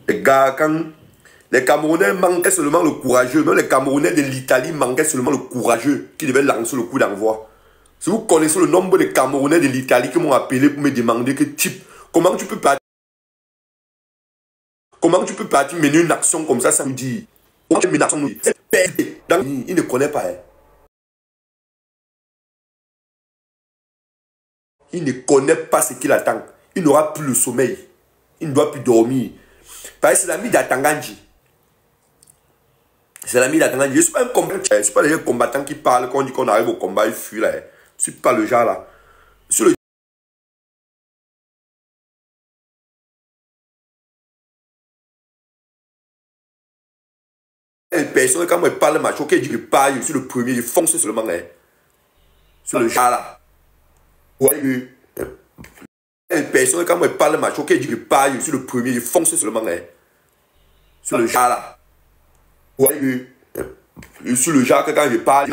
Les gars, quand les Camerounais manquaient seulement le courageux, même les Camerounais de l'Italie manquaient seulement le courageux qui devait lancer le coup d'envoi. Si vous connaissez le nombre de Camerounais de l'Italie qui m'ont appelé pour me demander que type, comment tu peux partir mener une action comme ça sans me dire. Une action, il ne connaît pas. Hein. Il ne connaît pas ce qu'il attend. Il n'aura plus le sommeil. Il ne doit plus dormir. Parce que c'est l'ami d'Atanganji. C'est l'ami d'Atanganji. Je ne suis pas un combattant. Je ne suis pas les combattants qui parlent quand on dit qu'on arrive au combat, ils fuient là. Je ne suis pas le genre là. Sur le personne, quand moi je parle macho, qui dit que pas, je suis le premier, je fonce seulement hein. Sur le genre là. Ouais, personne, quand moi je parle macho, qui dit que pas, je suis le premier, je fonce seulement hein. Sur le genre là. Ouais, je suis le genre que quand je parle,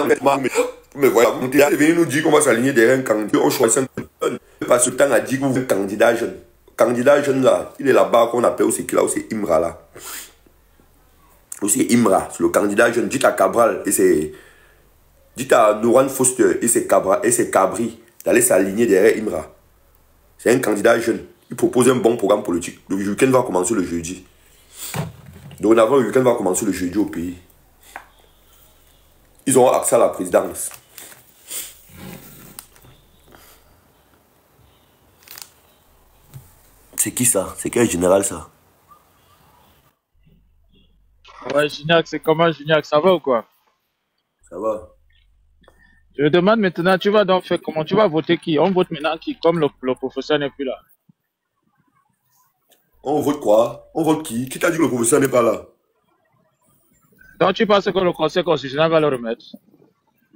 mais voilà, vous êtes venu nous dire qu'on va s'aligner derrière un candidat, on choisit un candidat. Parce que le temps a dit que vous êtes candidat jeune. Candidat jeune là, il est là-bas qu'on appelle aussi, là, c'est Imra là. Aussi Imra, c'est le candidat jeune. Dites à Cabral et c'est. Dites à Nouran Foster et c'est Cabri d'aller s'aligner derrière Imra. C'est un candidat jeune. Il propose un bon programme politique. Le week-end va commencer le jeudi. Dorénavant, le week-end va commencer le jeudi au pays. Ils auront accès à la présidence. C'est qui ça? C'est quel général ça? Ouais, Gignac, c'est comment Gignac? Ça va ou quoi? Ça va. Je me demande maintenant, tu vas donc faire comment? Tu vas voter qui? On vote maintenant qui? Comme le professeur n'est plus là. On vote quoi? On vote qui? Qui t'a dit que le professeur n'est pas là? Donc tu penses que le Conseil constitutionnel va le remettre?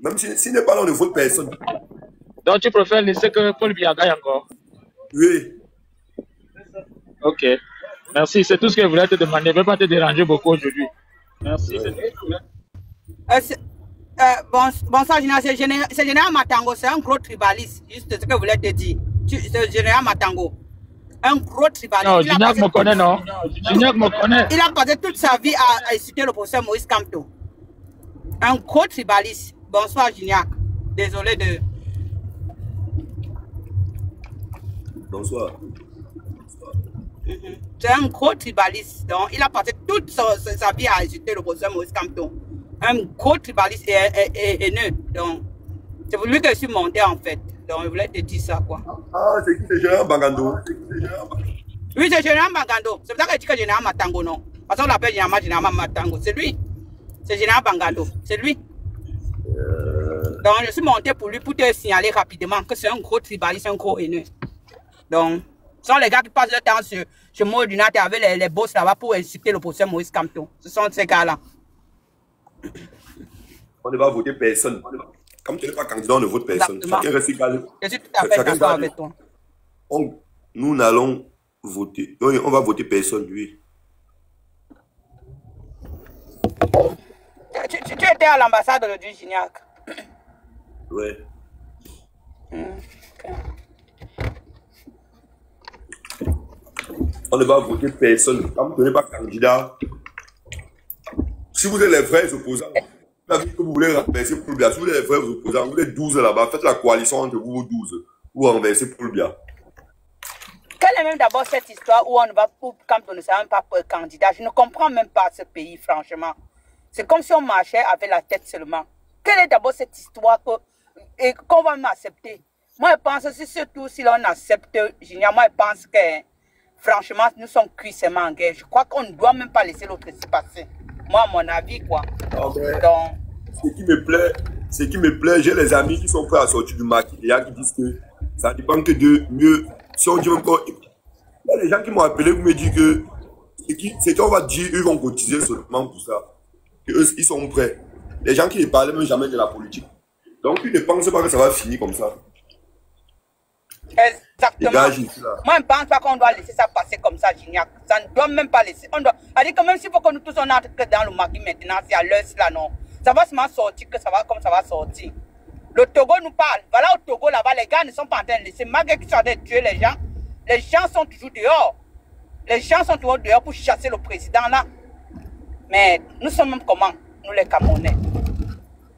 Même s'il n'est pas là, on ne vote personne. Donc tu préfères laisser que Paul Biya gagne encore? Oui. Ok. Merci, c'est tout ce que je voulais te demander. Je ne vais pas te déranger beaucoup aujourd'hui. Merci. Bonsoir, Général. C'est Général Matango, c'est un gros tribaliste. Juste ce que je voulais te dire. C'est Général Matango. Un gros tribaliste. Non, Gignac me connaît, non? Gignac me connaît. Il a passé toute sa vie à insulter le professeur Moïse Kamto. Un gros tribaliste. Bonsoir, Gignac. Désolé de... Bonsoir. C'est un gros tribaliste. Donc, il a passé toute sa vie à insulter le professeur Moïse Kamto. Un gros tribaliste et haineux. Donc, c'est pour lui que je suis monté en fait. Donc, je voulais te dire ça, quoi. Ah, c'est qui? C'est Général Bagando? Oui, c'est Général Bagando. C'est pour ça que je dis que Général Matango, non. Parce qu'on l'appelle Général Matango. C'est lui. C'est Général Bagando. C'est lui. Donc, je suis monté pour lui pour te signaler rapidement que c'est un gros tribaliste, un gros haineux. Donc, ce sont les gars qui passent le temps sur Modunat avec les boss là-bas pour insulter le professeur Moïse Kamto. Ce sont ces gars-là. On ne va voter personne. Comme tu n'es pas candidat, on ne vote personne. Exactement. Chacun reste égal. Je suis tout à fait d'accord avec toi. Nous n'allons voter. On va voter personne, oui. Tu étais à l'ambassade aujourd'hui, Gignac? Ouais. Okay. On ne va voter personne. Comme tu n'es pas candidat, si vous êtes les vrais opposants, vous avez dit que vous voulez renverser Paul Biya. Si vous êtes les vrais opposants, vous êtes 12 là-bas, faites la coalition entre vous 12 ou renverser Paul Biya. Quelle est même d'abord cette histoire où on va pour quand on ne sait même pas pour candidat? Je ne comprends même pas ce pays, franchement. C'est comme si on marchait avec la tête seulement. Quelle est d'abord cette histoire qu'on va m'accepter? Moi, je pense que surtout si l'on accepte, moi, je pense que, franchement, nous sommes cuissemment en guerre. Je crois qu'on ne doit même pas laisser l'autre se passer. Moi, à mon avis, quoi. Donc, ce qui me plaît, j'ai les amis qui sont prêts à sortir du maquis. Il y a qui disent que ça dépend que de mieux. Si on dit encore, il y a des gens qui m'ont appelé pour me dire que c'est qu'on va dire, eux vont cotiser seulement pour ça. Que eux, ils sont prêts. Les gens qui ne parlent même jamais de la politique. Donc, ils ne pensent pas que ça va finir comme ça. Exactement. Moi, je ne pense pas qu'on doit laisser ça passer comme ça, Gignac. Ça ne doit même pas laisser. On doit... C'est-à-dire que même s'il faut que nous tous on entre dans le maquis maintenant, c'est à l'heure là, non. Ça va seulement sortir que ça va comme ça va sortir. Le Togo nous parle. Voilà au Togo là-bas, les gars ne sont pas en train de laisser. Malgré qu'ils sont en train de tuer les gens sont toujours dehors. Les gens sont toujours dehors pour chasser le président là. Mais nous sommes même comment? Nous les Camerounais.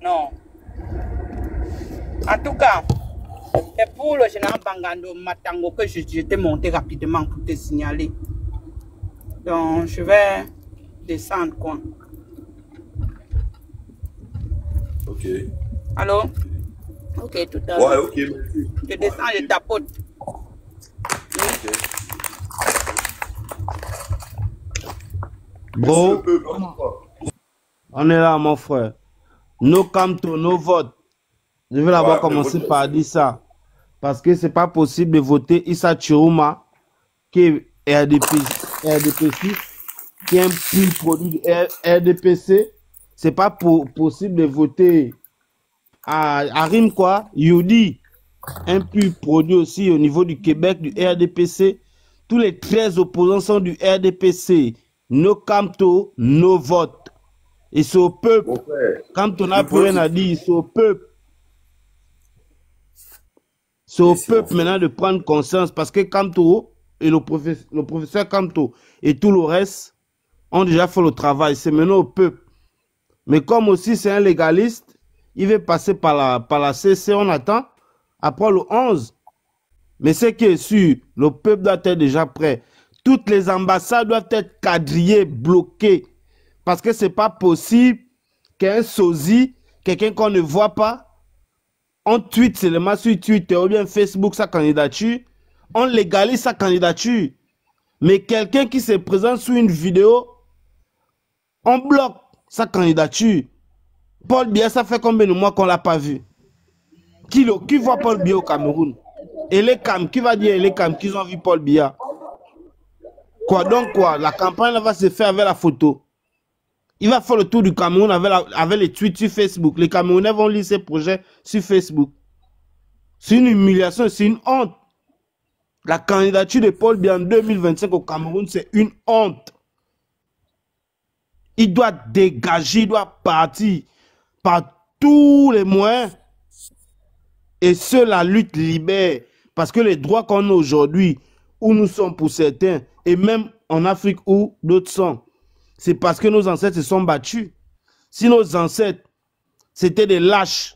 Non. En tout cas, c'est pour le général Bangando Matango que j'étais monté rapidement pour te signaler. Donc, je vais descendre quoi. Ok. Allô? Ok, tout à l'heure. Ouais, ok, merci. Je descends, je tapote. Ok. Bro, on est là, mon frère. Nos Camto, nos votes. Je vais d'abord commencer par dire ça. Parce que c'est pas possible de voter Issa Chiruma, qui est RDPC, qui est un pur produit de RDPC. C'est pas possible de voter à Rim, quoi. Yudi, un pur produit aussi au niveau du Québec, du RDPC. Tous les 13 opposants sont du RDPC. Nos Camto, nos votes. Et c'est au peuple. Quand on n'a plus rien à dire, c'est au peuple. C'est au peuple maintenant de prendre conscience parce que Camto et le professeur Camto et tout le reste ont déjà fait le travail. C'est maintenant au peuple. Mais comme aussi c'est un légaliste, il va passer par la CC, on attend. Après le 11. Mais ce qui est sûr, le peuple doit être déjà prêt. Toutes les ambassades doivent être quadrillées, bloquées. Parce que ce n'est pas possible qu'un sosie, quelqu'un qu'on ne voit pas, on tweet seulement sur Twitter ou bien Facebook sa candidature, on légalise sa candidature. Mais quelqu'un qui se présente sur une vidéo, on bloque sa candidature. Paul Biya, ça fait combien de mois qu'on ne l'a pas vu? Qui voit Paul Biya au Cameroun? Et les Cam, qui va dire les Cam qu'ils ont vu Paul Biya? Quoi donc quoi? La campagne va se faire avec la photo. Il va faire le tour du Cameroun avec les tweets sur Facebook. Les Camerounais vont lire ses projets sur Facebook. C'est une humiliation, c'est une honte. La candidature de Paul Biya en 2025 au Cameroun, c'est une honte. Il doit dégager, il doit partir par tous les moyens. Et ceux la lutte libère. Parce que les droits qu'on a aujourd'hui, où nous sommes pour certains, et même en Afrique où d'autres sont, c'est parce que nos ancêtres se sont battus. Si nos ancêtres, c'était des lâches,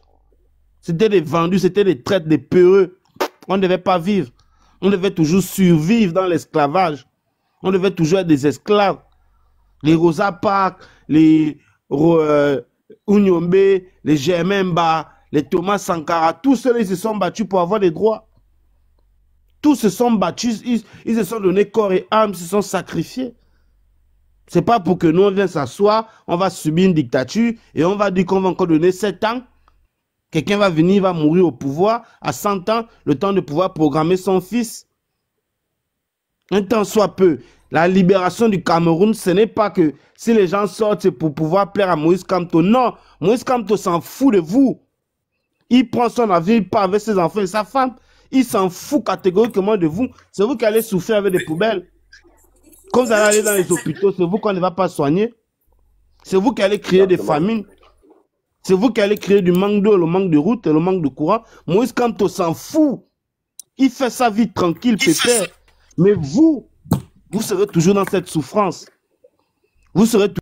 c'était des vendus, c'était des traîtres, des peureux, on ne devait pas vivre. On devait toujours survivre dans l'esclavage. On devait toujours être des esclaves. Les Rosa Parks, les Unyombe, les Germain, les Thomas Sankara, tous ceux-là, ils se sont battus pour avoir des droits. Tous se sont battus, ils se sont donnés corps et âme, ils se sont sacrifiés. C'est pas pour que nous, on vienne s'asseoir, on va subir une dictature et on va dire qu'on va encore donner 7 ans. Quelqu'un va venir, va mourir au pouvoir à 100 ans, le temps de pouvoir programmer son fils. Un temps soit peu. La libération du Cameroun, ce n'est pas que si les gens sortent pour pouvoir plaire à Moïse Kamto. Non, Moïse Kamto s'en fout de vous. Il prend son avion, il part avec ses enfants et sa femme. Il s'en fout catégoriquement de vous. C'est vous qui allez souffrir avec des poubelles. Quand vous allez aller dans les hôpitaux, c'est vous qu'on ne va pas soigner. C'est vous qui allez créer des famines. C'est vous qui allez créer du manque d'eau, le manque de route et le manque de courant. Moïse Kamto s'en fout. Il fait sa vie tranquille, pépère. Mais vous serez toujours dans cette souffrance. Vous serez toujours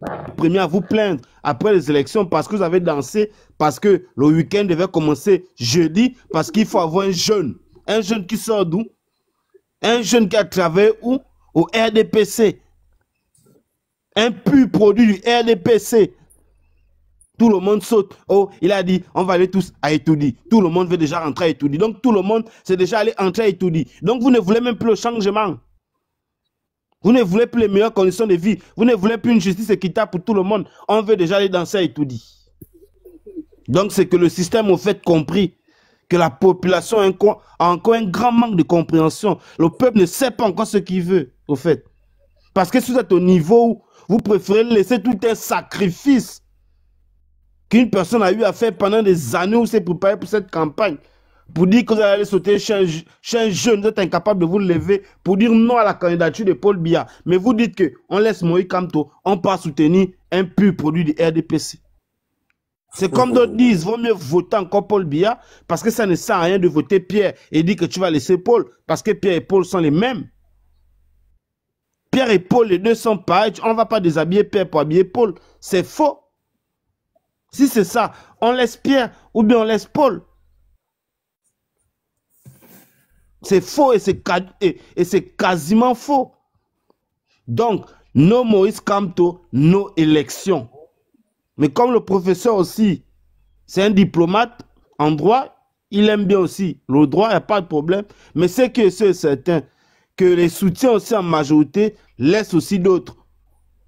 les premiers à vous plaindre après les élections parce que vous avez dansé, parce que le week-end devait commencer jeudi, parce qu'il faut avoir un jeune. Un jeune qui sort d'où? Un jeune qui a travaillé où? Au RDPC. Un pur produit du RDPC. Tout le monde saute. Oh, il a dit, on va aller tous à Etoudi. Tout le monde veut déjà rentrer à Etoudi. Donc, tout le monde c'est déjà allé entrer à Etoudi. Donc, vous ne voulez même plus le changement. Vous ne voulez plus les meilleures conditions de vie. Vous ne voulez plus une justice équitable pour tout le monde. On veut déjà aller danser à Etoudi. Donc, c'est que le système, au fait, compris que la population a encore un grand manque de compréhension. Le peuple ne sait pas encore ce qu'il veut, au fait. Parce que si vous êtes au niveau où vous préférez laisser tout un sacrifice qu'une personne a eu à faire pendant des années où s'est préparé pour cette campagne, pour dire que vous allez sauter chez un jeune, vous êtes incapable de vous lever, pour dire non à la candidature de Paul Biya. Mais vous dites qu'on laisse Moïse Kamto, on part soutenir un pur produit du RDPC. C'est comme d'autres disent, vaut mieux voter encore Paul Biya parce que ça ne sert à rien de voter Pierre et dire que tu vas laisser Paul parce que Pierre et Paul sont les mêmes. Pierre et Paul, les deux sont pareils. On ne va pas déshabiller Pierre pour habiller Paul. C'est faux. Si c'est ça, on laisse Pierre ou bien on laisse Paul. C'est faux et c'est quasiment faux. Donc, nos Moïse Kamto, nos élections. Mais comme le professeur aussi, c'est un diplomate en droit, il aime bien aussi le droit, il n'y a pas de problème. Mais c'est que c'est certain que les soutiens aussi en majorité laissent aussi d'autres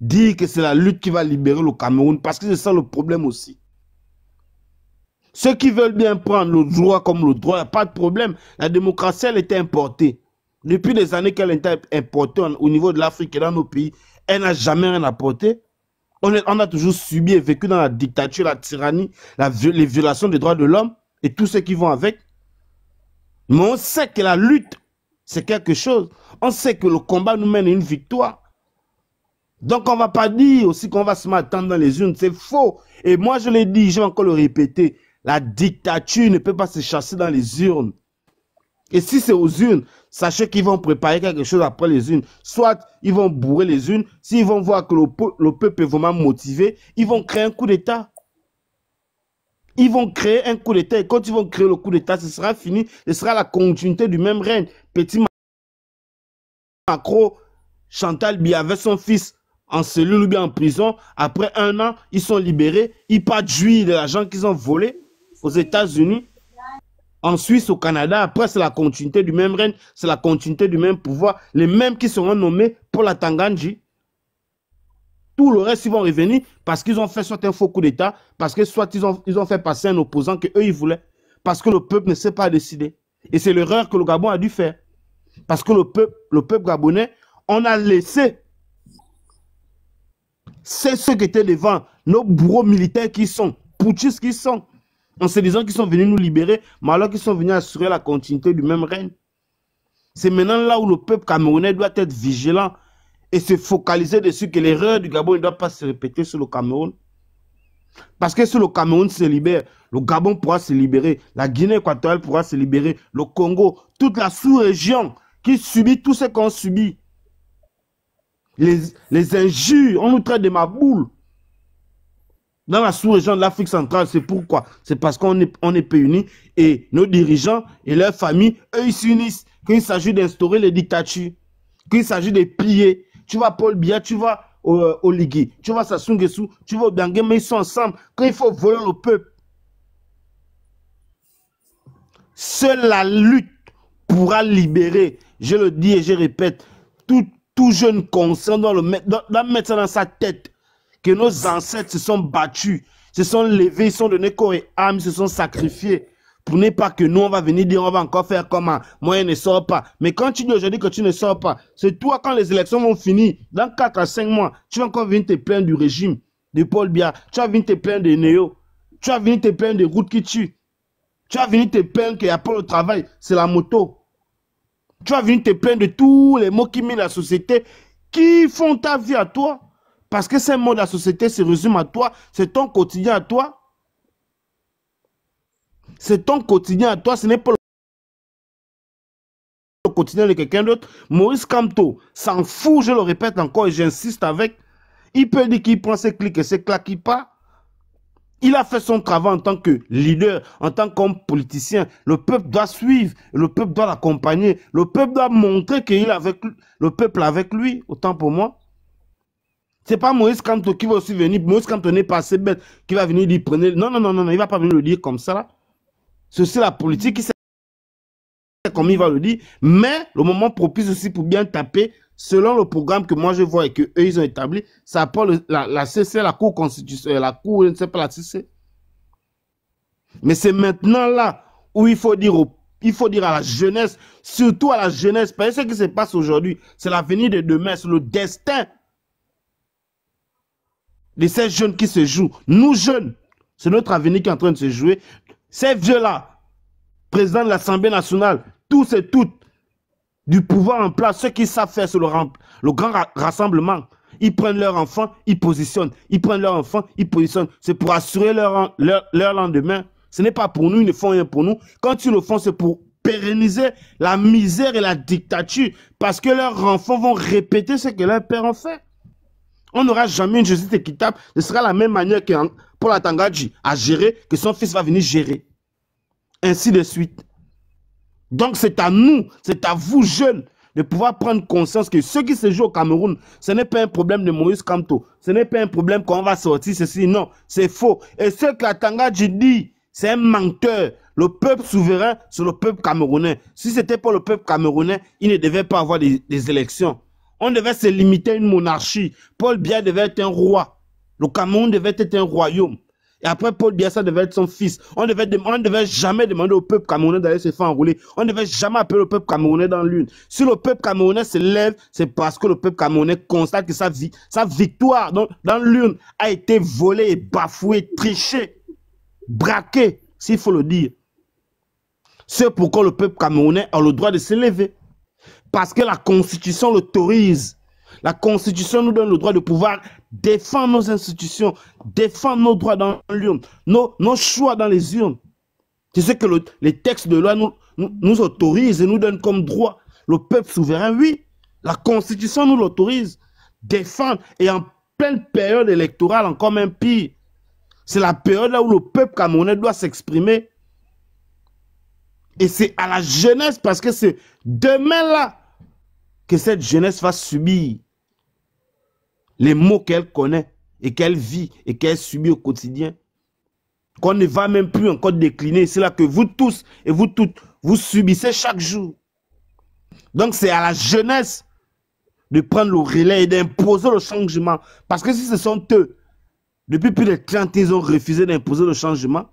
dire que c'est la lutte qui va libérer le Cameroun. Parce que c'est ça le problème aussi. Ceux qui veulent bien prendre le droit comme le droit, il n'y a pas de problème. La démocratie, elle était importée. Depuis des années qu'elle était importée au niveau de l'Afrique et dans nos pays, elle n'a jamais rien apporté. On a toujours subi et vécu dans la dictature, la tyrannie, les violations des droits de l'homme et tous ceux qui vont avec. Mais on sait que la lutte, c'est quelque chose. On sait que le combat nous mène à une victoire. Donc on ne va pas dire aussi qu'on va se m'attendre dans les urnes. C'est faux. Et moi je l'ai dit, je vais encore le répéter. La dictature ne peut pas se chasser dans les urnes. Et si c'est aux urnes, sachez qu'ils vont préparer quelque chose après les urnes. Soit ils vont bourrer les urnes, s'ils vont voir que le peuple est vraiment motivé, ils vont créer un coup d'État. Ils vont créer un coup d'État. Et quand ils vont créer le coup d'État, ce sera fini. Ce sera la continuité du même règne. Petit Macron, Chantal Biya avait son fils en cellule ou bien en prison. Après 1 an, ils sont libérés. Ils partent jouir de l'argent qu'ils ont volé aux États-Unis, en Suisse, au Canada. Après, c'est la continuité du même règne, c'est la continuité du même pouvoir. Les mêmes qui seront nommés pour la Tanganji. Tout le reste, ils vont revenir parce qu'ils ont fait soit un faux coup d'État, parce que soit ils ont fait passer un opposant qu'eux, ils voulaient. Parce que le peuple ne sait pas décider. Et c'est l'erreur que le Gabon a dû faire. Parce que le peuple gabonais, on a laissé. C'est ceux qui étaient devant, nos bourreaux militaires qui sont, putschistes qui sont, en se disant qu'ils sont venus nous libérer, mais alors qu'ils sont venus assurer la continuité du même règne. C'est maintenant là où le peuple camerounais doit être vigilant et se focaliser dessus que l'erreur du Gabon ne doit pas se répéter sur le Cameroun. Parce que si le Cameroun se libère, le Gabon pourra se libérer, la Guinée équatoriale pourra se libérer, le Congo, toute la sous-région qui subit tout ce qu'on subit. Les injures, on nous traite de maboule. Dans la sous-région de l'Afrique centrale, c'est pourquoi? C'est parce qu'on est peu unis et nos dirigeants et leurs familles, eux, ils s'unissent. Quand il s'agit d'instaurer les dictatures, quand il s'agit de plier, tu vois Paul Biya, tu vois Oligui, tu vois Sassou Nguesso, tu vois Obiangé, mais ils sont ensemble. Quand il faut voler le peuple, seule la lutte pourra libérer, je le dis et je répète, tout jeune conscient doit mettre ça dans sa tête, que nos ancêtres se sont battus, se sont levés, ils sont donnés corps et âme, se sont sacrifiés. Pour ne pas que nous, on va venir dire, on va encore faire comment, moi, je ne sors pas. Mais quand tu dis aujourd'hui que tu ne sors pas, c'est toi, quand les élections vont finir, dans 4 à 5 mois, tu vas encore venir te plaindre du régime de Paul Biya, tu vas venir te plaindre de Néo, tu vas venir te plaindre des routes qui tuent, tu vas venir te plaindre qu'il n'y a pas le travail, c'est la moto. Tu vas venir te plaindre de tous les mots qui mettent la société, qui font ta vie à toi. Parce que ces mots de la société se résument à toi, c'est ton quotidien à toi. C'est ton quotidien à toi, ce n'est pas le quotidien de quelqu'un d'autre. Moïse Kamto s'en fout, je le répète encore et j'insiste avec. Il peut dire qu'il prend ses clics et ses claques, il part. Il a fait son travail en tant que leader, en tant qu'homme politicien. Le peuple doit suivre, le peuple doit l'accompagner. Le peuple doit montrer qu'il est avec le peuple avec lui, autant pour moi. Ce n'est pas Moïse Kamto qui va aussi venir. Moïse Kamto n'est pas assez bête qui va venir dire prenez. Non, non, non, non, il ne va pas venir le dire comme ça. Là. C'est aussi la politique qui sait comme il va le dire. Mais le moment propice aussi pour bien taper, selon le programme que moi je vois et qu'eux ils ont établi, ça apporte la CC, la Cour constitutionnelle, la Cour, je ne sais pas la CC. Mais c'est maintenant là où il faut dire à la jeunesse, surtout à la jeunesse, parce que ce qui se passe aujourd'hui, c'est l'avenir de demain, c'est le destin de ces jeunes qui se jouent. Nous jeunes, c'est notre avenir qui est en train de se jouer. Ces vieux-là, président de l'Assemblée nationale, tous et toutes, du pouvoir en place, ceux qui savent faire sur le grand rassemblement, ils prennent leur enfant, ils positionnent. Ils prennent leur enfant, ils positionnent. C'est pour assurer leur lendemain. Ce n'est pas pour nous, ils ne font rien pour nous. Quand ils le font, c'est pour pérenniser la misère et la dictature. Parce que leurs enfants vont répéter ce que leurs pères ont fait. On n'aura jamais une justice équitable. Ce sera la même manière que Paul Atangadji a géré, que son fils va venir gérer. Ainsi de suite. Donc c'est à nous, c'est à vous jeunes, de pouvoir prendre conscience que ce qui se joue au Cameroun, ce n'est pas un problème de Moïse Kamto. Ce n'est pas un problème qu'on va sortir ceci. Non, c'est faux. Et ce que Atangadji dit, c'est un menteur. Le peuple souverain, c'est le peuple camerounais. Si ce n'était pas le peuple camerounais, il ne devait pas avoir des élections. On devait se limiter à une monarchie. Paul Biya devait être un roi. Le Cameroun devait être un royaume. Et après, Paul Biya, ça devait être son fils. On ne devait jamais demander au peuple camerounais d'aller se faire enrouler. On ne devait jamais appeler le peuple camerounais dans l'une. Si le peuple camerounais se lève, c'est parce que le peuple camerounais constate que sa victoire dans l'une a été volée, bafouée, trichée, braquée, s'il faut le dire. C'est pourquoi le peuple camerounais a le droit de se lever. Parce que la Constitution l'autorise. La Constitution nous donne le droit de pouvoir défendre nos institutions, défendre nos droits dans l'urne, nos choix dans les urnes. C'est ce que les textes de loi nous autorisent et nous donnent comme droit. Le peuple souverain, oui. La Constitution nous l'autorise. Défendre. Et en pleine période électorale, encore même pire. C'est la période là où le peuple camerounais doit s'exprimer. Et c'est à la jeunesse, parce que c'est demain là que cette jeunesse va subir les maux qu'elle connaît et qu'elle vit et qu'elle subit au quotidien. Qu'on ne va même plus encore décliner. C'est là que vous tous et vous toutes, vous subissez chaque jour. Donc c'est à la jeunesse de prendre le relais et d'imposer le changement. Parce que si ce sont eux, depuis plus de 30 ans, ils ont refusé d'imposer le changement.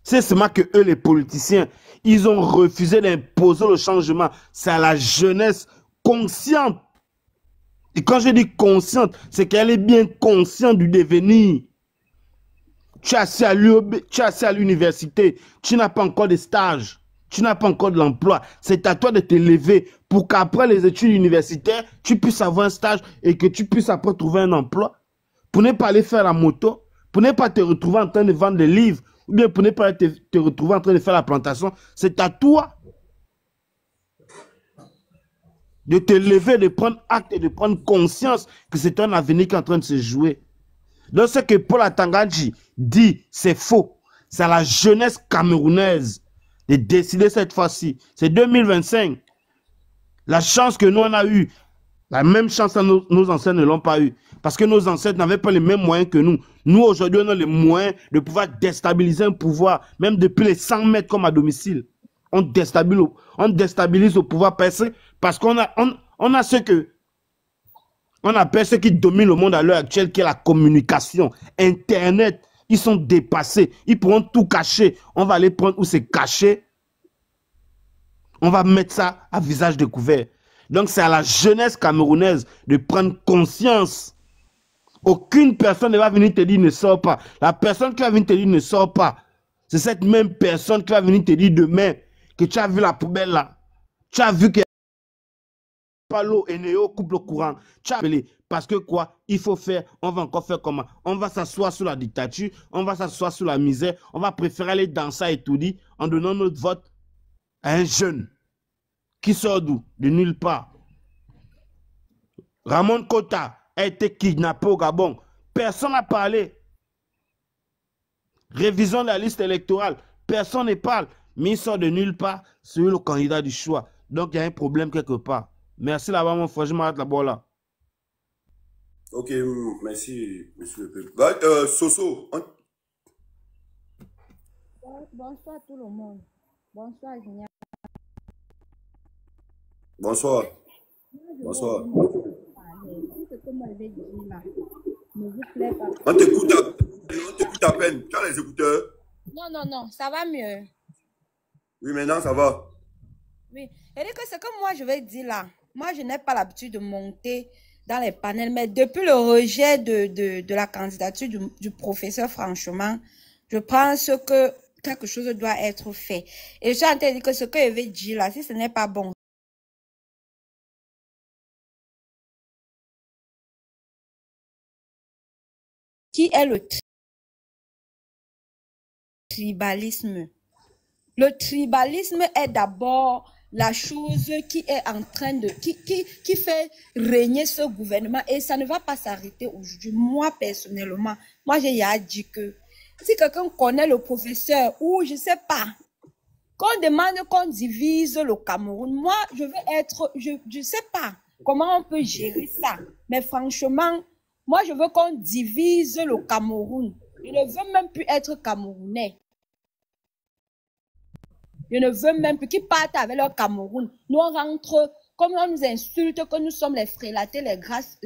C'est seulement que eux, les politiciens, ils ont refusé d'imposer le changement. C'est à la jeunesse consciente. Et quand je dis consciente, c'est qu'elle est bien consciente du devenir. Tu es assis à l'université, tu n'as pas encore de stage, tu n'as pas encore de l'emploi. C'est à toi de te lever pour qu'après les études universitaires, tu puisses avoir un stage et que tu puisses après trouver un emploi. Pour ne pas aller faire la moto, pour ne pas te retrouver en train de vendre des livres, ou bien pour ne pas te retrouver en train de faire la plantation, c'est à toi de te lever, de prendre acte et de prendre conscience que c'est un avenir qui est en train de se jouer. Donc ce que Paul Atangadji dit, c'est faux. C'est à la jeunesse camerounaise de décider cette fois-ci. C'est 2025. La chance que nous on a eue, la même chance que nos ancêtres ne l'ont pas eu. Parce que nos ancêtres n'avaient pas les mêmes moyens que nous. Nous, aujourd'hui, on a les moyens de pouvoir déstabiliser un pouvoir, même depuis les 100 mètres comme à domicile. On déstabilise le pouvoir parce qu'on a ce que on appelle ce qui domine le monde à l'heure actuelle, qui est la communication. Internet, ils sont dépassés. Ils pourront tout cacher. On va aller prendre où c'est caché. On va mettre ça à visage découvert. Donc, c'est à la jeunesse camerounaise de prendre conscience. Aucune personne ne va venir te dire ne sors pas. La personne qui va venir te dire ne sors pas, c'est cette même personne qui va venir te dire demain que tu as vu la poubelle là. Tu as vu que pas l'eau et Néo coupe le courant. Tu as appelé. Parce que quoi, il faut faire, on va encore faire comment? On va s'asseoir sur la dictature, on va s'asseoir sur la misère, on va préférer aller dans ça et tout dit en donnant notre vote à un jeune qui sort d'où? De nulle part. Ramon Kota a été kidnappé au Gabon. Personne n'a parlé. Révision de la liste électorale. Personne ne parle. Mais il sort de nulle part sur le candidat du choix. Donc il y a un problème quelque part. Merci là-bas, mon frère. Je m'arrête là-bas là. Ok, merci, monsieur le peuple. Soso. Bonsoir tout le monde. Bonsoir, Génial. Bonsoir. Bonsoir. On t'écoute à peine. Tu as les écouteurs? Non, ça va mieux. Oui, maintenant ça va. Oui, et que ce que moi je vais dire là, moi je n'ai pas l'habitude de monter dans les panels, mais depuis le rejet de la candidature du professeur, franchement, je pense que quelque chose doit être fait. Et je suis en train de dire que ce que je vais dire là, si ce n'est pas bon, qui est le tribalisme. Le tribalisme est d'abord la chose qui est en train de, qui fait régner ce gouvernement et ça ne va pas s'arrêter aujourd'hui. Moi, personnellement, moi, j'ai dit que si quelqu'un connaît le professeur ou je sais pas, qu'on demande qu'on divise le Cameroun, moi, je veux être, je sais pas comment on peut gérer ça. Mais franchement, moi, je veux qu'on divise le Cameroun. Je ne veux même plus être Camerounais. Je ne veux même plus qu'ils partent avec leur Cameroun. Nous, on rentre, comme on nous insulte, que nous sommes les frélatés, les grasses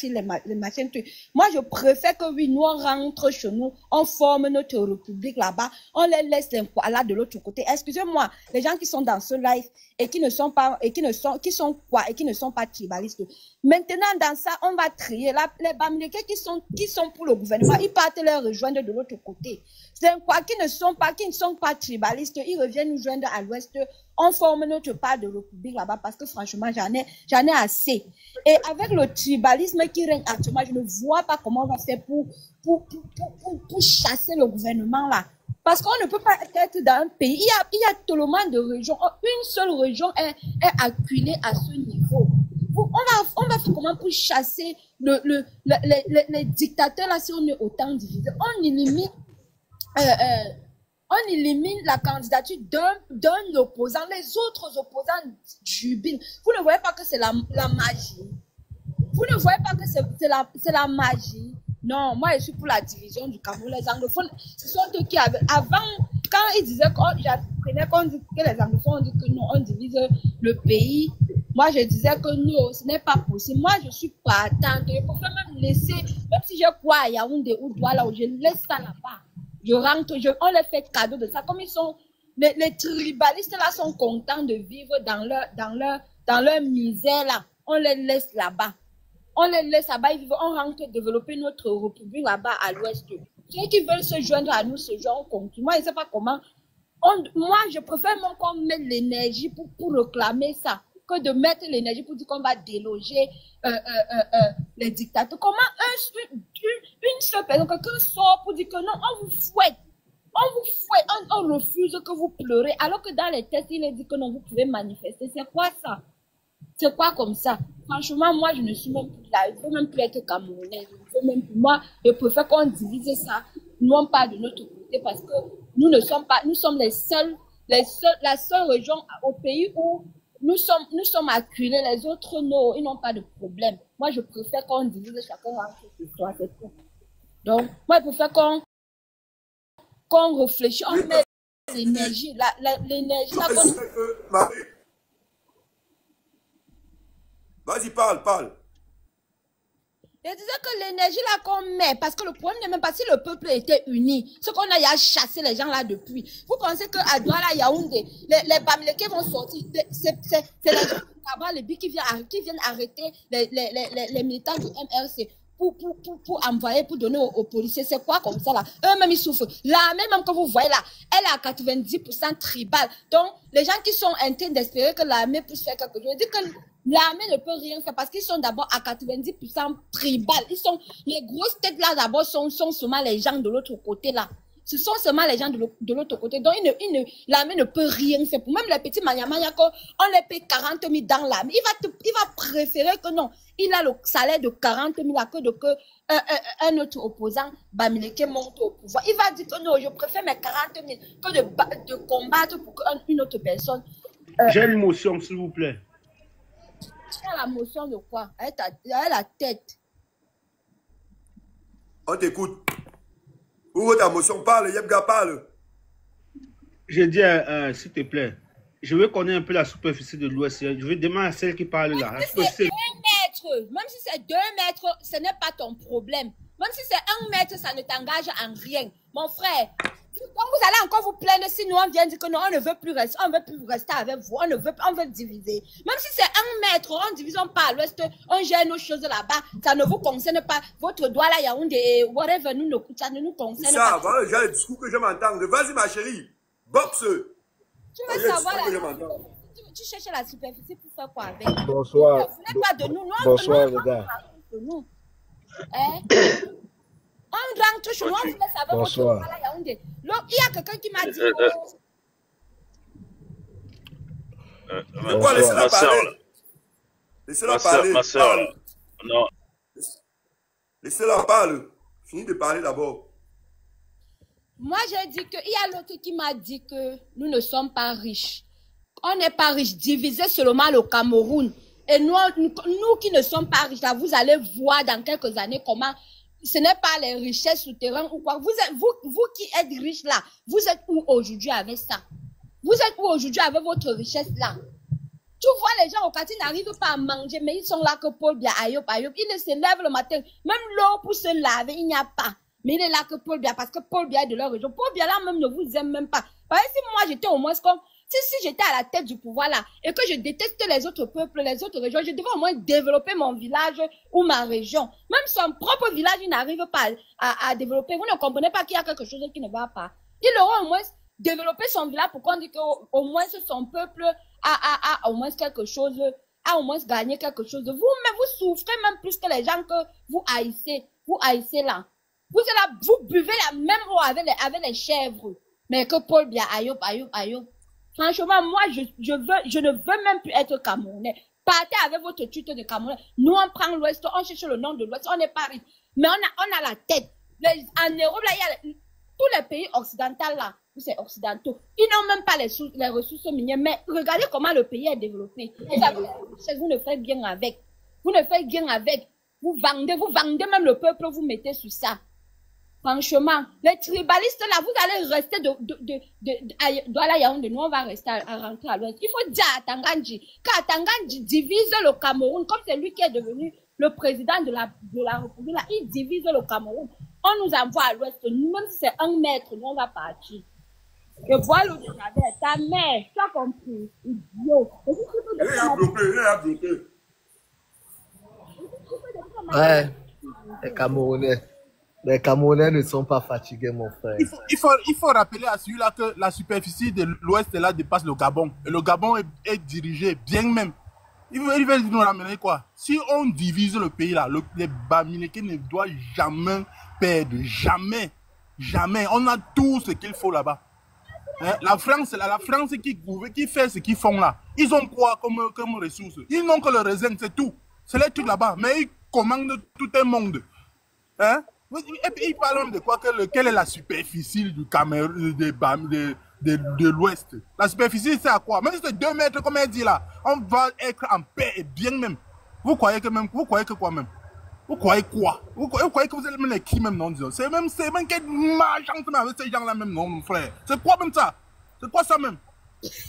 filles, les machins. Moi, je préfère que oui, nous, on rentre chez nous, on forme notre république là-bas, on les laisse là de l'autre côté. Excusez-moi, les gens qui sont dans ce live et qui ne sont pas, et qui sont pas tribalistes. Maintenant, dans ça, on va trier. Les Bamileke qui sont pour le gouvernement, ils partent les rejoindre de l'autre côté. C'est quoi qui ne sont pas tribalistes, ils reviennent nous joindre à l'ouest. On forme notre part de république là-bas parce que franchement, j'en ai assez. Et avec le tribalisme qui règne actuellement, je ne vois pas comment on va faire pour chasser le gouvernement là. Parce qu'on ne peut pas être dans un pays. Il y a tellement de régions. Une seule région est acculée à ce niveau. On va faire comment pour chasser les dictateurs là si on est autant divisé. On élimine la candidature d'un opposant. Les autres opposants jubilent. Vous ne voyez pas que c'est la magie. Vous ne voyez pas que c'est la magie. Non, moi, je suis pour la division du Cameroun. Les anglophones, ce sont eux qui avaient... Avant, quand ils disaient j'apprenais qu'on dit que les anglophones ont dit que non, on divise le pays. Moi, je disais que non, ce n'est pas possible. Moi, je suis partante. Je préfère même laisser, même si je crois à Yaoundé ou Douala, je laisse ça là-bas. Je rentre, on les fait cadeau de ça. Comme ils sont, les tribalistes là sont contents de vivre dans leur misère là. On les laisse là-bas. On les laisse là-bas, on rentre développer notre république là-bas à l'ouest. Ceux qui veulent se joindre à nous, ce genre, on continue. Moi, je ne sais pas comment. Moi, je préfère même qu'on mette l'énergie pour réclamer ça, que de mettre l'énergie pour dire qu'on va déloger les dictateurs. Comment une seule personne, quelqu'un sort pour dire que non, on vous fouette. On vous fouette, on refuse que vous pleurez, alors que dans les tests, il est dit que non, vous pouvez manifester. C'est quoi ça? C'est quoi comme ça? Franchement, moi, je ne suis même plus là. Je ne veux même plus être Camerounais. Moi, je préfère qu'on divise ça, non pas de notre côté, parce que nous sommes la seule région au pays où nous sommes acculés. Les autres, non, ils n'ont pas de problème. Moi, je préfère qu'on divise chacun entre ce soir, c'est tout. Donc, moi, je préfère qu'on réfléchisse, on met l'énergie, l'énergie là qu'on... Vas-y, parle. Je disais que l'énergie là qu'on met, parce que le problème n'est même pas si le peuple était uni, ce qu'on a chassé les gens là depuis. Vous pensez qu'à Douala, Yaoundé, les Bamileke vont sortir, c'est les gens de Kabalebi qui viennent arrêter les militants du MRC pour envoyer, pour donner aux policiers. C'est quoi comme ça là? Eux-mêmes ils souffrent. L'armée même que vous voyez là, elle est à 90% tribale. Donc, les gens qui sont en train d'espérer que l'armée puisse faire quelque chose, je dis que l'armée ne peut rien faire parce qu'ils sont d'abord à 90% tribal. Les grosses têtes là d'abord sont seulement les gens de l'autre côté là. Ce sont seulement les gens de l'autre côté. Donc, l'armée ne peut rien faire. Pour même les petits Manyamanya, on les paye 40 000 dans l'armée. Il va préférer que non. Il a le salaire de 40 000 à que un autre opposant, Bamileke, monte au pouvoir. Il va dire que non, je préfère mes 40 000 que de combattre pour une autre personne. J'ai une motion, s'il vous plaît. La motion de quoi? Elle a la tête. On t'écoute. Ouvre ta motion, parle, Yebga parle. Je dis, s'il te plaît, je veux connaître un peu la superficie de l'Ouest. Je veux demander à celle qui parle là. Même si c'est 2 mètres, même si c'est 2 mètres, ce n'est pas ton problème. Même si c'est 1 mètre, ça ne t'engage en rien. Mon frère, quand vous allez encore vous plaindre, si nous on vient dire que non, on ne veut plus rester, avec vous, on veut diviser. Même si c'est 1 mètre, on divise, on part à l'ouest, on gère nos choses là-bas, ça ne vous concerne pas. Votre doigt là, Yaoundé, whatever, ça ne nous concerne pas. Ça, voilà, j'ai le discours que je m'entends. Vas-y, ma chérie, boxe. Tu veux savoir tu cherches la superficie pour faire quoi avec? Bonsoir. Vous pas de nous, Bonsoir, les gars. On votre chinois, vous laissez avec votre voilà, Yaoundé. Donc, il y a quelqu'un qui m'a dit. Mais quoi, laissez-la parler. Laissez-la parler. Ma soeur, non. Laissez-la parler. Finis de parler d'abord. Moi, j'ai dit qu'il y a l'autre qui m'a dit que nous ne sommes pas riches. On n'est pas riches, divisés seulement le Cameroun. Et nous qui ne sommes pas riches, là, vous allez voir dans quelques années comment ce n'est pas les richesses souterraines ou quoi. Vous qui êtes riches là, vous êtes où aujourd'hui avec ça? Vous êtes où aujourd'hui avec votre richesse là? Tu vois les gens au quartier n'arrivent pas à manger, mais ils sont là que Paul Biya, Ayop, ils se lèvent le matin. Même l'eau pour se laver, il n'y a pas. Mais il est là que Paul Biya, parce que Paul Biya est de leur région. Paul Biya là même ne vous aime même pas. Parce que si moi j'étais au moins comme, si j'étais à la tête du pouvoir là, et que je détestais les autres peuples, les autres régions, je devais au moins développer mon village ou ma région. Même son propre village, il n'arrive pas à développer. Vous ne comprenez pas qu'il y a quelque chose qui ne va pas. Il aura au moins développé son village pour qu'on dise qu'au moins son peuple a au moins quelque chose, a au moins gagné quelque chose. Vous, mais vous souffrez même plus que les gens que vous haïssez là. Vous êtes là, vous buvez la même eau avec les chèvres. Mais que Paul Biya, Ayop. Franchement, moi, je ne veux même plus être Camerounais. Partez avec votre tuto de Camerounais. Nous, on prend l'Ouest, on cherche le nom de l'Ouest, on n'est pas riche. Mais on a la tête. En Europe, là, il y a tous les pays occidentaux, là, c'est occidentaux. Ils n'ont même pas les ressources minières. Mais regardez comment le pays est développé. Vous ne faites bien avec. Vous ne faites bien avec. Vous vendez même le peuple, vous mettez sur ça. Franchement, les tribalistes là, vous allez rester de Douala Yaoundé, nous on va rester à rentrer à l'ouest. Il faut dire à Tangandji, car Tangandji divise le Cameroun, comme c'est lui qui est devenu le président de la République, là, il divise le Cameroun. On nous envoie à l'ouest, même si c'est 1 mètre, nous on va partir. Je vois l'autre avec ta mère, tu as compris, idiot. Il a bloqué. Ouais, les Camerounais ne sont pas fatigués, mon frère. Il faut rappeler à celui-là que la superficie de l'Ouest là dépasse le Gabon. Et le Gabon est dirigé bien même. Il veut nous ramener quoi? Si on divise le pays là, les Bamileke ne doivent jamais perdre. Jamais. On a tout ce qu'il faut là-bas. Hein? La France qui fait ce qu'ils font là. Ils ont quoi comme ressources? Ils n'ont que le raisin, c'est tout. C'est les trucs là-bas. Mais ils commandent tout un monde. Hein? Et puis ils parlent de quoi? Quelle est la superficie du Cameroun, de l'Ouest? La superficie, c'est à quoi? Même si c'est 2 mètres, comme elle dit là, on va être en paix et bien même. Vous croyez que quoi même? Vous croyez quoi? Vous croyez que vous êtes même les qui même non, disons? C'est même quelle malchance avec ces gens-là même, non, mon frère? C'est quoi même ça? C'est quoi ça même?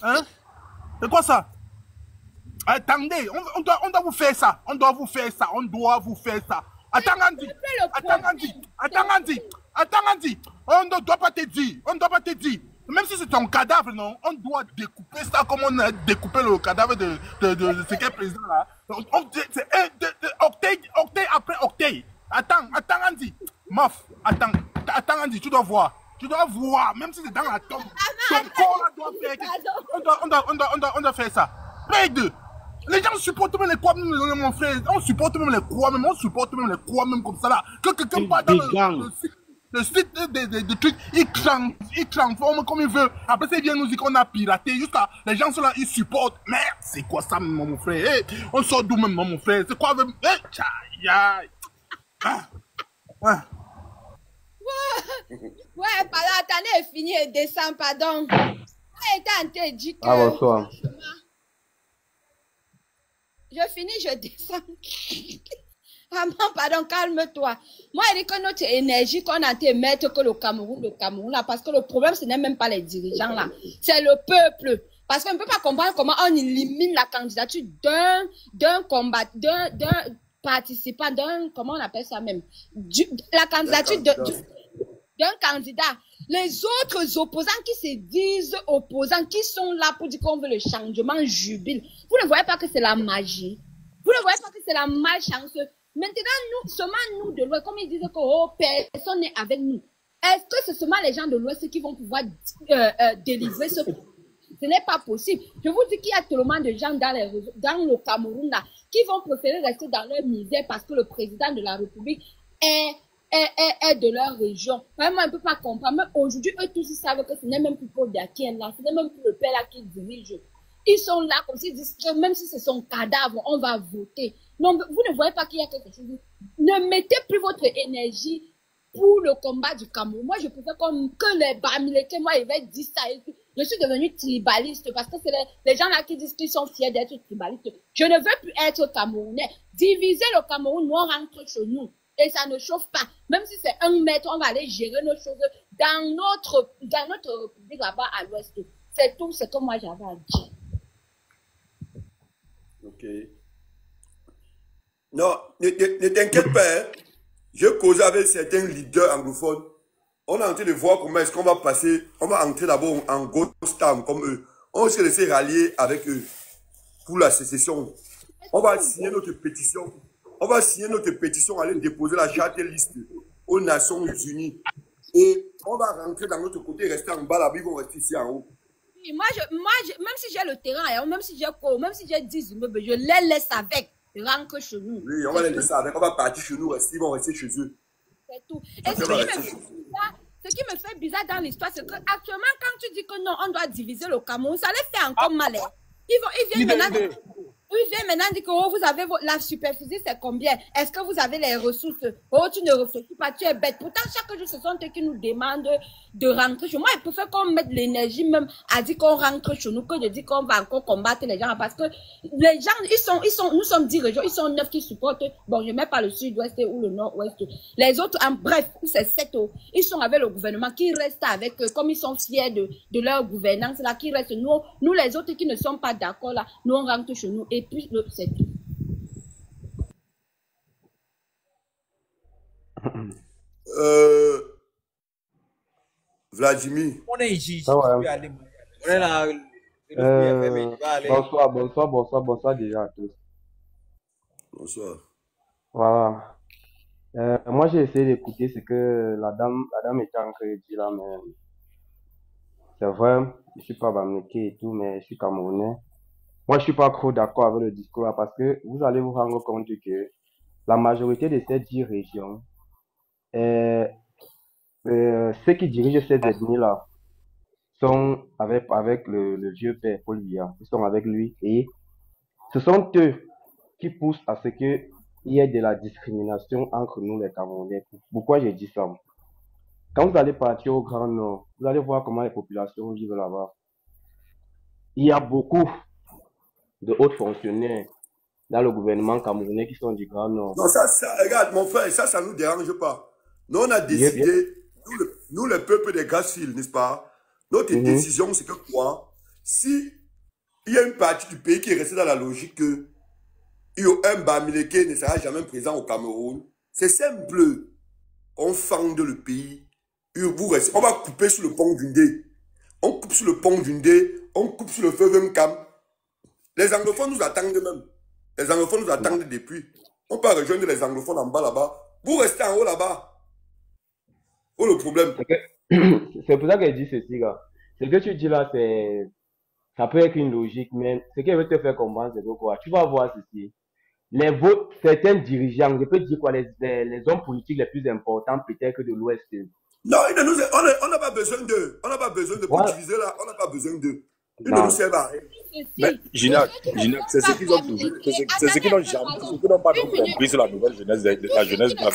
Hein? C'est quoi ça? Attendez, on doit vous faire ça. On doit vous faire ça. Attends, Andy. On ne doit pas te dire. Même si c'est ton cadavre, non, on doit découper ça comme on a découpé le cadavre de ce qu'est président là. C'est octeil après octeil. Attends, Andy. Mof, attends, Andy, tu dois voir, même si c'est dans la tombe. Ton corps là doit faire. On doit faire ça. Règle. Les gens supportent même les croix, même mon frère. On supporte même les croix, même comme ça là. Que quelqu'un part dans le site des trucs, ils transforment comme ils veulent. Après, c'est bien nous dire qu'on a piraté. Jusqu'à les gens sont là, ils supportent. Mais c'est quoi ça, mon frère? Hey, on sort d'où même, mon frère? C'est quoi? Ouais, pardon, attendez, est fini et descend, pardon. On était en train de dire que... Ah, bonsoir. Je finis, je descends. Maman, pardon, calme-toi. Moi, je dis que notre énergie qu'on a été mettre que le Cameroun là, parce que le problème, ce n'est même pas les dirigeants là, c'est le peuple. Parce qu'on ne peut pas comprendre comment on élimine la candidature d'un participant, comment on appelle ça même, la candidature d'un candidat. Les autres opposants qui se disent opposants, qui sont là pour dire qu'on veut le changement, jubilent. Vous ne voyez pas que c'est la magie. Vous ne voyez pas que c'est la malchance. Maintenant, seulement nous de l'Ouest, comme ils disent que oh, personne n'est avec nous. Est-ce que c'est seulement les gens de l'Ouest qui vont pouvoir délivrer ce problème? Ce n'est pas possible. Je vous dis qu'il y a tellement de gens dans le Cameroun là, qui vont préférer rester dans leur misère parce que le président de la République est est de leur région. Vraiment, on ne peut pas comprendre. Même aujourd'hui, eux tous, ils savent que ce n'est même plus Paul Biya qui est là. Ce n'est même plus le père là qui dirige. Ils sont là comme s'ils disent que même si c'est son cadavre, on va voter. Non, vous ne voyez pas qu'il y a quelque chose. Ne mettez plus votre énergie pour le combat du Cameroun. Moi, je préfère comme que les Bamileke, moi, ils vont dire ça. Je suis devenue tribaliste parce que c'est les gens là qui disent qu'ils sont fiers d'être tribalistes. Je ne veux plus être Camerounais. Diviser le Cameroun, nous, on rentre chez nous. Et ça ne chauffe pas. Même si c'est 1 mètre, on va aller gérer nos choses dans notre république là-bas à l'ouest. C'est tout ce que moi j'avais à dire. Ok. Non, ne t'inquiète pas. Hein. Je causé avec certains leaders anglophones. On est en train de voir comment est-ce qu'on va passer. On va entrer d'abord en ghost town comme eux. On va se laisser rallier avec eux pour la sécession. On va signer notre pétition. On va signer notre pétition, aller déposer la charte liste aux Nations Unies. Et on va rentrer dans notre côté, rester en bas là-bas, ils vont rester ici en haut. Moi, même si j'ai le terrain, même si j'ai 10 immeubles, je les laisse avec. Je rentre chez nous. Oui, on va les laisser avec. On va partir chez nous, ils vont rester chez eux. C'est tout. Et ce qui me fait bizarre dans l'histoire, c'est qu'actuellement, quand tu dis que non, on doit diviser le Cameroun, ça les fait encore mal. Ils viennent maintenant dire que oh, vous avez la superficie, c'est combien? Est-ce que vous avez les ressources? Oh, tu ne réfléchis pas, tu es bête. Pourtant, chaque jour, ce sont eux qui nous demandent de rentrer chez nous. Moi, il préfère qu'on mette l'énergie même à dire qu'on rentre chez nous que de dire qu'on va encore combattre les gens. Parce que les gens, nous sommes 10 régions, ils sont 9 qui supportent. Bon, je ne mets pas le sud-ouest ou le nord-ouest. Les autres, en bref, c'est 7. Ils sont avec le gouvernement, qui restent avec eux, comme ils sont fiers de leur gouvernance, là, qui restent. Nous, les autres qui ne sont pas d'accord, là, nous, on rentre chez nous. Et puis, c'est tout. Vladimir. On est ici. Ça va, On est là. Bonsoir déjà à tous. Bonsoir. Voilà. Moi, j'ai essayé d'écouter ce que la dame était en train de dire là, mais c'est vrai, je suis pas bamileke et tout, mais je suis camerounais. Moi, je suis pas trop d'accord avec le discours là, parce que vous allez vous rendre compte que la majorité de ces 10 régions, ceux qui dirigent ces ethnies-là sont avec le vieux père Paul Biya. Ils sont avec lui et ce sont eux qui poussent à ce qu'il y ait de la discrimination entre nous les Camerounais. Pourquoi j'ai dit ça? Quand vous allez partir au Grand Nord, vous allez voir comment les populations vivent là-bas. Il y a beaucoup de hauts fonctionnaires dans le gouvernement camerounais qui sont du Grand Nord. Non, ça, regarde, mon frère, ça ne nous dérange pas. Nous, on a décidé, nous, le peuple des Grassfields, n'est-ce pas? Notre décision, c'est que quoi? Si il y a une partie du pays qui est restée dans la logique que un Bamileke ne sera jamais présent au Cameroun, c'est simple. On fende le pays. On va couper sur le pont d'Undé. On coupe sur le pont d'Undé. On coupe sur le feu Cam. Les anglophones nous attendent même. Les anglophones nous attendent depuis. On peut rejoindre les anglophones en bas là-bas. Vous restez en haut là-bas. Où le problème? C'est pour ça que je dis ceci, gars. Ce que tu dis là, ça peut être une logique, mais ce qu'elle veut te faire comprendre, c'est quoi? Tu vas voir ceci. Les votes, certains dirigeants, je peux dire quoi, les hommes politiques les plus importants, peut-être que de l'Ouest. Non, on n'a pas besoin d'eux. On n'a pas besoin de pour diviser là. On n'a pas besoin d'eux. Ils ne nous servent à rien. Mais Ginac, c'est ce qu'ils ont toujours. C'est ce qu'ils n'ont pas compris sur la nouvelle jeunesse, la nouvelle jeunesse de Ghana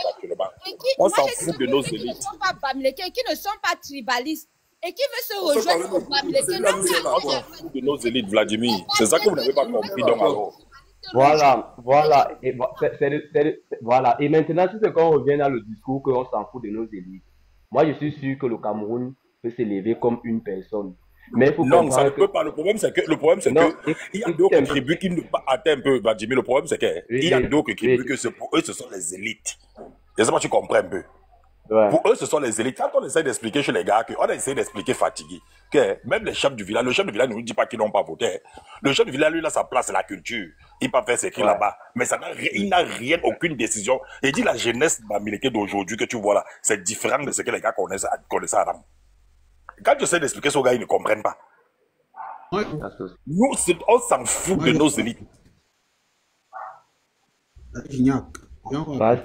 actuellement. On s'en fout de nos élites. Qui ne sont pas tribalistes. Et qui veut se rejoindre aux Bamileke. On s'en fout de nos élites, Vladimir. C'est ça que vous n'avez pas compris, donc alors. Voilà. Et, voilà. Et maintenant, si c'est qu'on revient dans le discours qu'on s'en fout de nos élites, moi je suis sûr que le Cameroun peut s'élever comme une personne. Mais il faut non, ça ne peut pas. Le problème, c'est que il y a d'autres tribus qui ne pas atteindre un peu, Vladimir. Le problème, c'est qu'il y a d'autres tribus que pour eux, ce sont les élites. Je sais pas, tu comprends un peu. Ouais. Pour eux, ce sont les élites. Quand on essaie d'expliquer chez les gars, on a essayé d'expliquer fatigué, que même les chefs du village, le chef du village ne nous dit pas qu'ils n'ont pas voté. Le chef du village, lui, là, sa place, c'est la culture. Il peut faire ce qu'il là-bas. Mais il n'a rien, aucune décision. Et il dit la jeunesse bamileke d'aujourd'hui que tu vois là, c'est différent de ce que les gars connaissaient avant. Quand tu essaies d'expliquer ça aux gars, ils ne comprennent pas. Ouais. Nous, on s'en fout de nos élites. Gignac, Bah,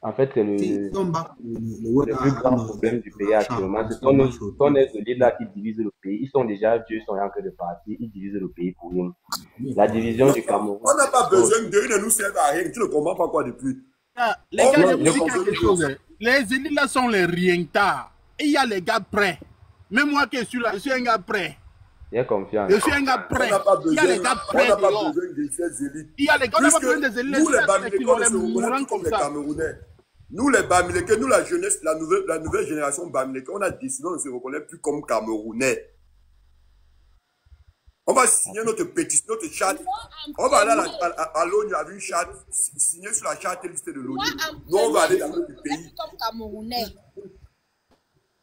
en fait, c'est le plus grand problème du pays actuellement. Ce sont les élites là qui divisent le pays. Ils sont déjà vieux, ils sont en train de partir. Ils divisent le pays pour rien. La division du Cameroun. On n'a pas besoin d'eux, ils ne nous servent à rien. Tu ne comprends pas quoi depuis. Les gars, je vous dis quelque chose. Les élites là sont les rientards. Et il y a les gars prêts. Même moi qui suis là, je suis un gars prêt. J'ai confiance. Je suis un gars prêt. Il y a les gars prêts. On n'a pas besoin de ces élites. Il y a les gars, on n'a pas besoin des élites. Nous, les Bamileke, on se reconnaît comme les Camerounais. Nous, les Bamileke, nous, la jeunesse, la nouvelle génération Bamileke, on a décidé, on ne se reconnaît plus comme Camerounais. On va signer notre pétition, notre charte. On va aller à l'ONU avec une charte, signer sur la charte listée de l'ONU. Nous, on va aller dans notre pays. Comme Camerounais.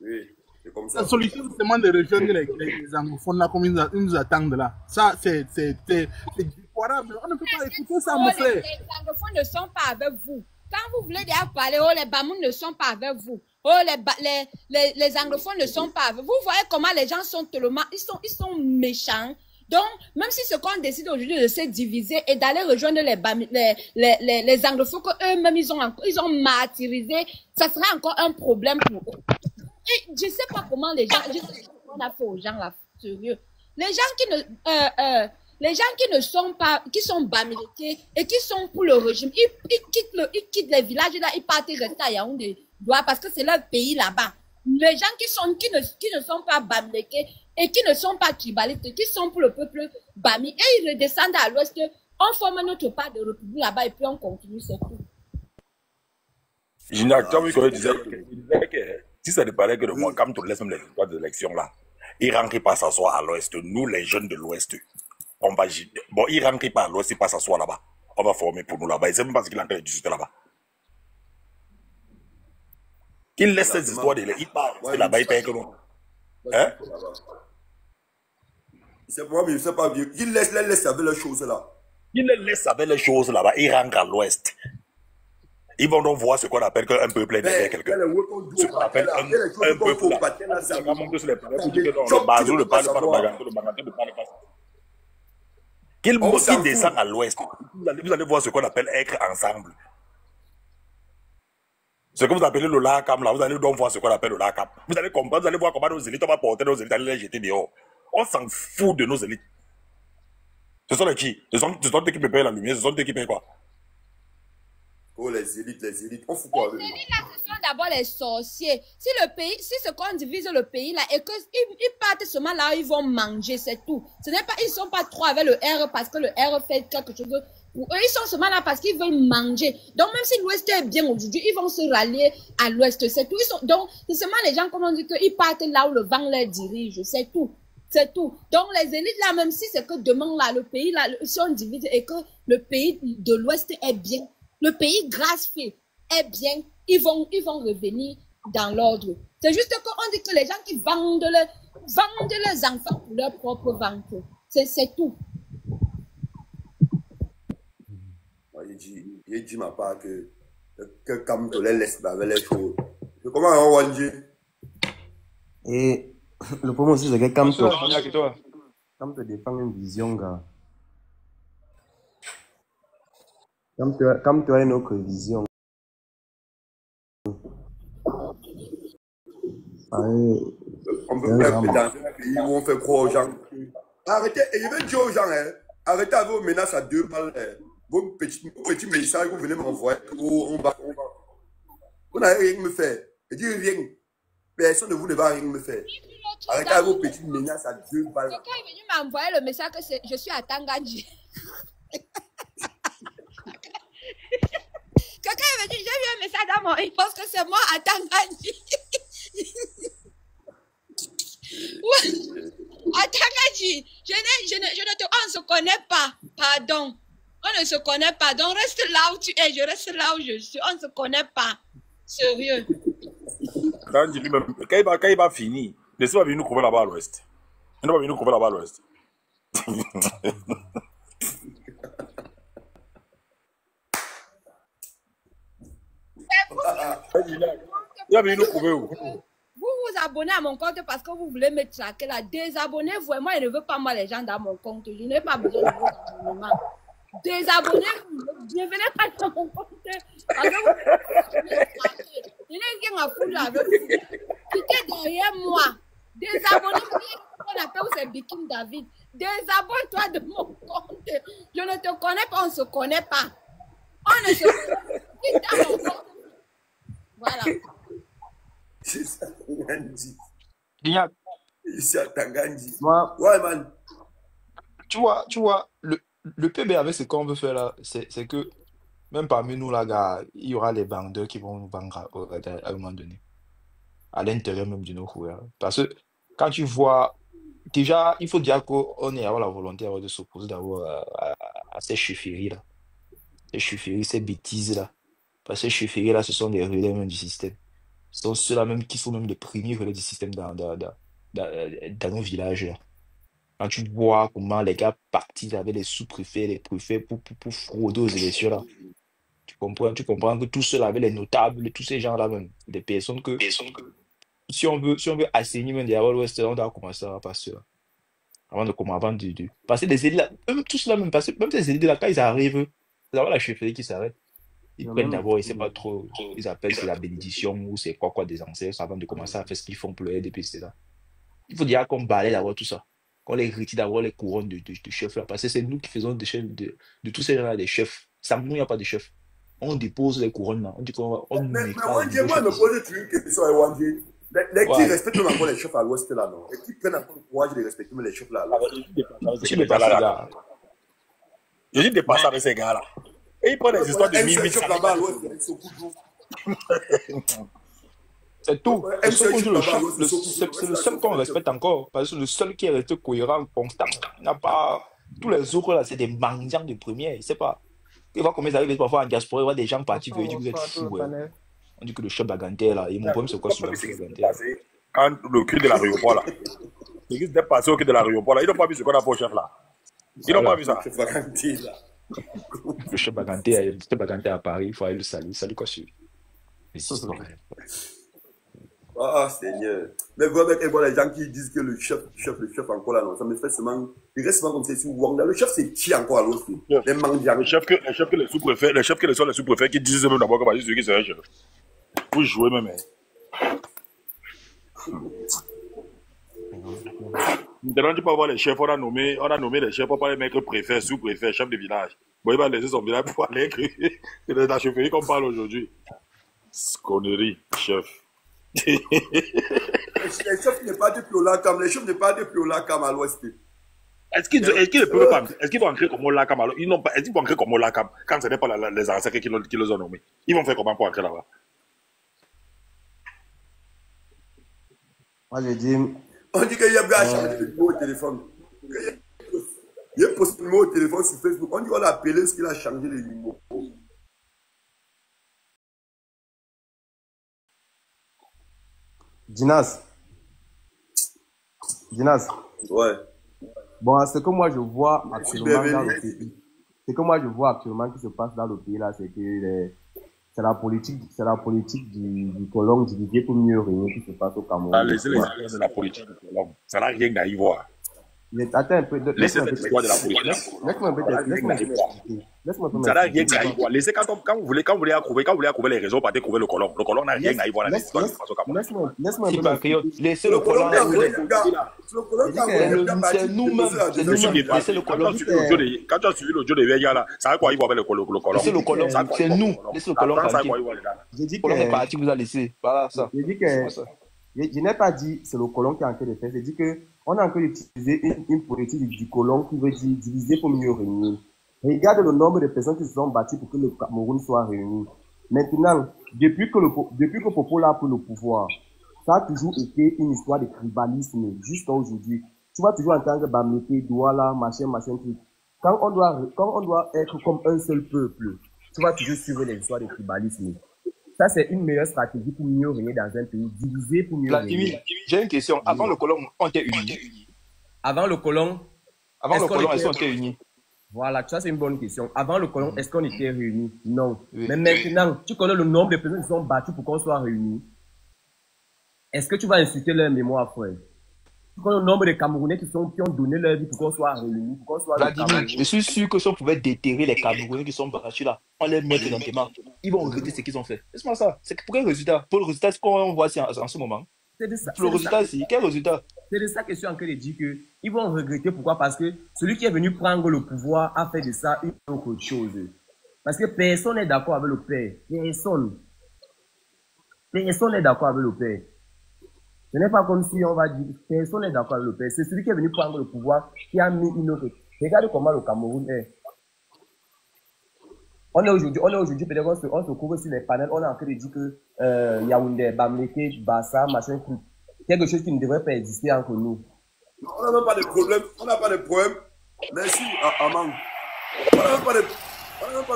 Oui, c'est comme ça. La solution, c'est vraiment de rejoindre les anglophones là, comme ils nous attendent là. Ça, c'est déplorable. On ne peut pas écouter ça, mon frère. Les anglophones ne sont pas avec vous. Quand vous voulez déjà parler, oh, les Bamouns ne sont pas avec vous. Oh, les anglophones ne sont pas avec vous. Vous voyez comment les gens sont tellement... Ils sont méchants. Donc, même si ce qu'on décide aujourd'hui de se diviser et d'aller rejoindre les anglophones qu'eux-mêmes, ils ont martyrisé, ça sera encore un problème pour eux. Et je ne sais pas comment les gens... Je sais pas comment on a fait aux gens là, sérieux. Les gens qui ne sont pas, qui sont bamilekés et qui sont pour le régime, ils quittent les villages là, ils partent rester à Yaoundé, parce que c'est leur pays là-bas. Les gens qui ne sont pas bamilekés et qui ne sont pas tribalistes, qui sont pour le peuple bami, et ils redescendent à l'ouest, on forme notre part de république là-bas et puis on continue, c'est tout. Je n'ai vu qu'on disait que si ça ne parlait que de moi, comme tu laisses même les histoires de l'élection là, ils rentrent pas s'asseoir à l'ouest. Nous, les jeunes de l'ouest, on va... Bon, ils rentrent pas à l'ouest, ils pas s'asseoir là-bas. On va former pour nous là-bas. Ils ne savent même pas ce qu'il est en train de discuter là-bas. Qu'ils laissent ces histoires de ils parlent là-bas, ils payent que nous. Hein? C'est pour moi, mais je ne sais pas bien. Ils laissent avec les choses là. Ils les laissent avec les choses là-bas. Ils rentrent à l'ouest. Ils vont donc voir ce qu'on appelle qu'un peuple est derrière quelqu'un. Ce qu'on appelle un peuple là. C'est vraiment que sur les planètes, le bazou ne parle pas de Baganto, le Baganto ne parle pas. Qu'ils descendent à l'ouest, vous allez voir ce qu'on appelle être ensemble. Ce que vous appelez le LACAM là, vous allez donc voir ce qu'on appelle le LACAM. Vous allez comprendre, vous allez voir comment nos élites, on va porter nos élites, aller les jeter dehors. On s'en fout de nos élites. Ce sont les qui? Ce sont eux qui payent la lumière, ce sont eux qui payent quoi? Oh, les élites, on fout quoi? Les élites là, ce sont d'abord les sorciers. Si ce qu'on divise le pays là, et qu'ils partent seulement là, ils vont manger, c'est tout. Ce n'est pas, ils sont pas trop avec le R parce que le R fait quelque chose. Pour eux, ils sont seulement là parce qu'ils veulent manger. Donc, même si l'Ouest est bien aujourd'hui, ils vont se rallier à l'Ouest, c'est tout. Donc, c'est seulement les gens, comme on dit, qu'ils partent là où le vent les dirige, c'est tout. C'est tout. Donc, les élites là, même si c'est que demain là, le pays là, si on divise et que le pays de l'Ouest est bien, le pays grâce fait est bien, ils vont revenir dans l'ordre. C'est juste qu'on dit que les gens qui vendent leurs enfants pour leur propre vente. C'est tout. Il dit ma part que comme tu les laisses avec les choses. Comment on dit? Et le problème aussi, c'est que quand tu défends une vision, gars, comme tu as une autre vision, on peut pas être dans un pays où on fait croire aux gens. Arrêtez, et je vais dire aux gens, arrêtez avec vos menaces à 2 balles. Vos petits messages que vous venez m'envoyer, on va. Vous n'avez rien à me faire. Je dis rien. Personne de vous ne va rien me faire. Arrêtez avec vos petites menaces à 2 balles. Quelqu'un est venu m'envoyer le message que je suis à Tangadji. Quelqu'un est venu, j'ai vu un message dans mon inbox que c'est moi à Tangadji. À Tangadji, on ne se connaît pas. Pardon. On ne se connaît pas. Donc reste là où tu es, je reste là où je suis. On ne se connaît pas. Sérieux. Quand il va finir, laissez pas venir nous couvrir là-bas à l'ouest. Il ne va pas venir nous couvrir là-bas à l'ouest. Il va venir nous couvrir où? Vous vous abonnez à mon compte parce que vous voulez me traquer là. Désabonnez-vous. Moi, je ne veux pas moi les gens dans mon compte. Je n'ai pas besoin de vos abonnements. Désabonnez-vous. Ne venez pas dans mon compte. Parce que je n'ai rien à foutre avec vous. Quittez derrière moi. Désabonnez-vous. On appelle c'est Bikin David. Désabonne-toi de mon compte. Je ne te connais pas, on ne se connaît pas. On ne se connaît pas. Quitte dans mon compte. Voilà. C'est ça, Tangandi. Lignac, C'est à Tangandi. moi, Ouais, man. tu vois, le PB avec ce qu'on veut faire là, c'est que même parmi nous, là, gars, il y aura les bandeurs qui vont nous vendre à un moment donné, à l'intérieur même de nos joueurs. Parce que quand tu vois, déjà, il faut dire qu'on est avoir la volonté de s'opposer d'abord à ces chefferies-là, ces chefferies, ces bêtises-là. Parce que ces chefferies-là, ce sont des relais même du système. Ce sont ceux-là même qui sont même les premiers relais du système dans nos villages, là. Quand tu vois comment les gars partent avec les sous-préfets, les préfets pour frauder aux élections, là, tu comprends que tout cela avec les notables, tous ces gens-là, même, des personnes que, si on veut assainir même derrière l'Ouest, on doit commencer à passer là. Avant de passer des élites là, même tout cela, même passer, même ces élites là, quand ils arrivent, c'est d'abord la chefferie qui s'arrête. Ils prennent d'abord, ils ne savent pas trop, ils appellent c'est la bénédiction ou c'est quoi des ancêtres avant de commencer à faire ce qu'ils font pour le RDP, etc. Il faut dire qu'on balaye d'abord tout ça. Qu'on les retire d'abord les couronnes de chefs là. Parce que c'est nous qui faisons de tous ces gens-là des chefs. Sans nous, il n'y a pas de chefs. On dépose les couronnes là. On dit qu'on va. Mais Wandje, moi, je me pose une question à Wandje. Les qui respectent encore les chefs à l'Ouest là, non? Et qui prennent encore le courage de respecter les chefs là. Je dis de passer avec ces gars-là. Et ils prennent des histoires de mimi. C'est tout. C'est le seul qu'on respecte encore. Parce que le seul qui est resté cohérent, constant, n'a pas. Tous les autres là, c'est des mendiants de première. Il sait pas. Il voit comment ils arrivent parfois en diaspora, il voit des gens partir, il dit que vous êtes fous. Ouais. On dit que le chef Baganté là, et mon problème c'est quoi sur le chef Baganté? Quand le cul de l'aéroport là, ils étaient passés au cul de l'aéroport là, ils n'ont pas vu ce qu'on a pour le chef là. Ils n'ont pas vu ça. Le chef Baganté à Paris, il faut aller le saluer. Salut quoi sur. Ah, Seigneur. Mais vraiment, les gens qui disent que le chef encore là, non, ça me fait seulement. Il reste seulement comme c'est sur Wanda. Le chef, c'est qui encore à l'autre? Les mendiants. Les chefs que les sous-préfets, sont les sous-préfets qui disent même d'abord que c'est celui qui serait chef. Pour jouer même. Maintenant, tu peux avoir les chefs, on a nommé les chefs, on pas les mecs préfets, sous-préfets, chefs de village. Bon, il va laisser son village pour aller écrire. C'est de la chefferie qu'on parle aujourd'hui. Connerie, chef. Les chefs n'est pas de Piolacam, les chefs n'est pas de Piolacam à l'Ouest. Est-ce qu'ils vont ancrer comme Olakam alors? Est-ce qu'ils vont ancrer comme Olakam quand ce n'est pas les ancêtres qui les ont nommés? Ils vont faire comment pour ancrer là-bas? Moi, je dis. On dit qu'il y a bien changé de numéro au téléphone. Il y a un post numéro au téléphone sur Facebook. On dit qu'on a appelé ce qu'il a changé de numéro. Dinas. Ouais. Bon, ce que moi je vois actuellement dans le pays, ce que moi je vois actuellement qui se passe dans le pays là, c'est que c'est la politique du colon divisé pour mieux régner qui se passe au Cameroun. Laissez les histoires de la politique du colon. Ça n'a rien à y voir. Attends un peu. Laissez cette histoire de la politique. Laisse-moi un peu t'expliquer. Ça n'a rien à y voir. Laissez quand vous voulez accrocher les raisons, partez trouver le colon. Le colon n'a rien à y voir dans l'histoire qui se passe au Cameroun. Laisse-moi un peu. Laissez le colon. C'est nous-mêmes. Laissez le colon. Quand tu as suivi l'audio de Veya là, ça a quoi y voir avec le colon? Laissez le colon. C'est nous. Laissez le colon. Le colon est parti, vous a laissé. Voilà ça. Je n'ai pas dit c'est le colon qui est en train de faire. J'ai dit qu'on a encore utilisé une politique du colon qui veut dire diviser pour mieux réunir. Regarde le nombre de personnes qui se sont battues pour que le Cameroun soit réuni. Maintenant, depuis que Popola a pris le pouvoir, ça a toujours été une histoire de tribalisme jusqu'à aujourd'hui. Tu vas toujours entendre Bamete, Douala, machin, truc. Quand on doit être comme un seul peuple, tu vas toujours suivre les histoires de tribalisme. Ça, c'est une meilleure stratégie pour mieux régner dans un pays, diviser pour mieux régner. J'ai une question. Avant le colon, on était unis. Avant le colon, est-ce qu'on était unis? Voilà, ça c'est une bonne question. Avant le colon, est-ce qu'on était réunis? Non. Oui. Mais maintenant, tu connais le nombre de personnes qui sont battues pour qu'on soit réunis. Est-ce que tu vas insulter leur mémoire, frère? Le nombre de Camerounais qui ont donné leur vie pour qu'on soit réunis, pour qu'on soit le Vladimir, Cameroun. je suis sûr que si on pouvait déterrer les Camerounais qui sont partis là, on les met présentement, ils vont regretter ce qu'ils ont fait. Laisse-moi ça. C'est pour quel résultat? Pour le résultat, c'est qu'on voit en ce moment. C'est de ça. Pour le résultat, c'est quel résultat? C'est de ça que je suis en train de dire qu'ils vont regretter. Pourquoi? Parce que celui qui est venu prendre le pouvoir a fait de ça une autre chose. Parce que personne n'est d'accord avec le père. Personne. Personne n'est d'accord avec le père. Ce n'est pas comme si on va dire personne n'est d'accord avec le père. C'est celui qui est venu prendre le pouvoir qui a mis une autre. Regardez comment le Cameroun est. On est aujourd'hui, peut-être on se couvre sur les panels, on est en train de dire que Yaoundé, Bamleke, Bassa, machin, truc. Quelque chose qui ne devrait pas exister entre nous. On n'a même pas de problème. On n'a pas de problème. Merci, Amang. On n'a même pas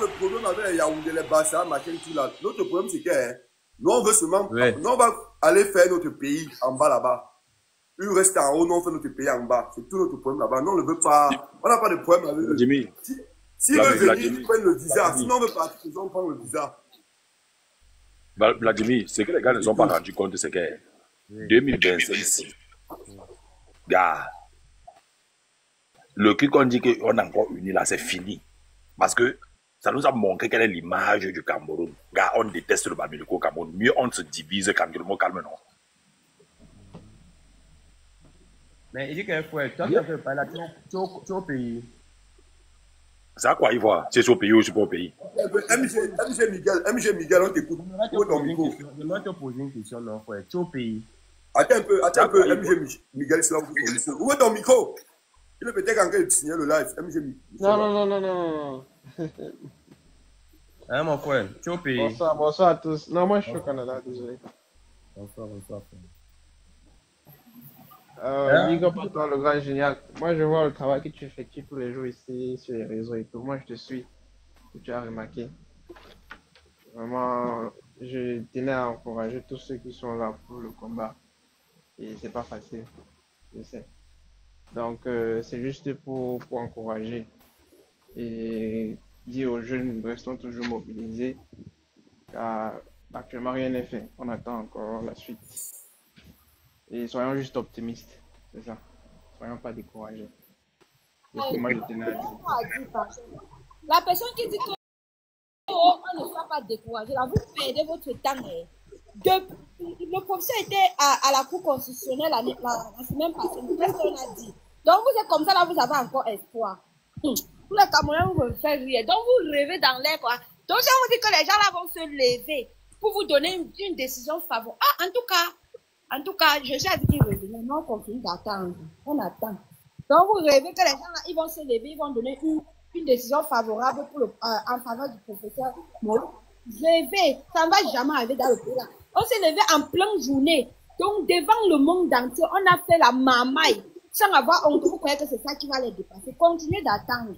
de problème avec les Yaoundé, les Bassa, machin, tout là. Notre problème, c'est que nous, on veut seulement. Ouais. Nous, on va aller faire notre pays en bas là-bas. Eux restent en haut, nous, on fait notre pays en bas. C'est tout notre problème là-bas. Nous, on ne veut pas. On n'a pas de problème avec eux. Jimmy. S'ils veulent venir, ils prennent le visa. Sinon, on veut pas. Ils vont prendre le visa. Vladimir, ce que les gars ne sont pas rendus compte, c'est que 2026, gars, le truc qu'on dit qu'on est encore unis là, c'est fini. Parce que ça nous a montré quelle est l'image du Cameroun. Gars, on déteste le Bamileko au Cameroun. Mieux on se divise tranquillement, calme, non? Mais il dit qu'il faut être. Toi, tu as parlé là, tu es au pays. C'est à quoi il voit? C'est au pays ou c'est pas au pays? MG Miguel, on t'écoute. Je vais te poser une question, non, frère. Tu es au pays. Attends un peu, MG Miguel, c'est là où est ton micro? Il est peut-être en train de signer le live. MG Miguel. Non. Hein, mon frère, tu es au pays. Bonsoir à tous. Non, moi je suis au Canada, désolé. Bonsoir, frère. Big up à toi, le grand génial. Moi, je vois le travail que tu effectues tous les jours ici sur les réseaux et tout. Moi, je te suis. Tu as remarqué. Vraiment, je tenais à encourager tous ceux qui sont là pour le combat. Et c'est pas facile, je sais. Donc, c'est juste pour encourager et dire aux jeunes, restons toujours mobilisés. Car actuellement, rien n'est fait. On attend encore la suite. Et soyons juste optimistes, c'est ça. Soyons pas découragés. Moi, je tenais à dire. La personne qui dit que on ne soit pas découragé, là, vous perdez votre temps. Le professeur était à la Cour constitutionnelle la semaine passée. Qu'est-ce qu'on a dit? Donc, vous êtes comme ça, là, vous avez encore espoir. Tous les Camerounais vous faire rire. Donc, vous rêvez dans l'air, quoi. Donc, si on vous dit que les gens là vont se lever pour vous donner une décision favorable. En tout cas, je sais qu'ils reviennent. Non, on continue d'attendre. On attend. Donc, vous rêvez que les gens là, ils vont se lever, ils vont donner une décision favorable en faveur du professeur Molo. Rêvez, ça ne va jamais arriver dans le pays là. On s'est levé en pleine journée. Donc, devant le monde entier, on a fait la mamaille. Sans avoir honte, vous croyez que c'est ça qui va les dépasser. Continuez d'attendre.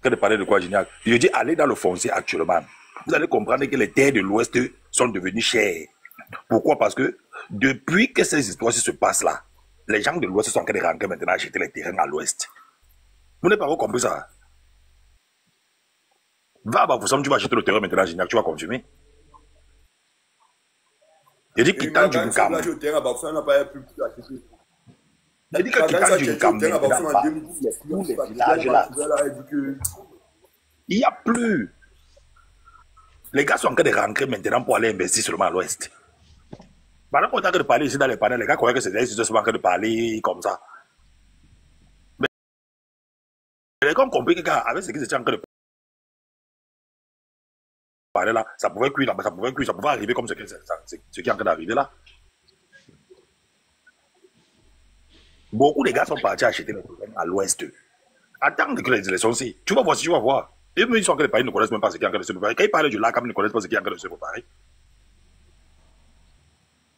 De parler de quoi, génial? Je dis, allez dans le foncier actuellement. Vous allez comprendre que les terres de l'Ouest sont devenues chères. Pourquoi? Parce que depuis que ces histoires se passent là, les gens de l'Ouest sont en train de rentrer maintenant acheter les terrains à l'Ouest. Vous n'avez pas compris ça? Va à Bafoussam, tu vas acheter le terrain maintenant, génial, tu vas consommer. Je dis qu'il tente du Nkam. Je dis que qu'il tente du Nkam. Tous les villages là. Il n'y a plus. Les gars sont en train de rentrer maintenant pour aller investir seulement à l'Ouest. Pendant qu'on est en train de parler ici dans les panels, les gars croyaient que c'était seulement en train de parler comme ça. Mais les gars ont compris que avec ce qu'ils étaient en train de parler là, ça pouvait cuire, ça pouvait arriver comme ce qui est en train d'arriver là. Beaucoup de gars sont partis acheter les terrains à l'Ouest. Attends que les élections aussi. Tu vas voir si tu vas voir. Et même ils sont en train de parler, ils ne connaissent même pas ce qui est en train de se préparer. Quand ils parlent du lac, ils ne connaissent pas ce qui est en train de se préparer.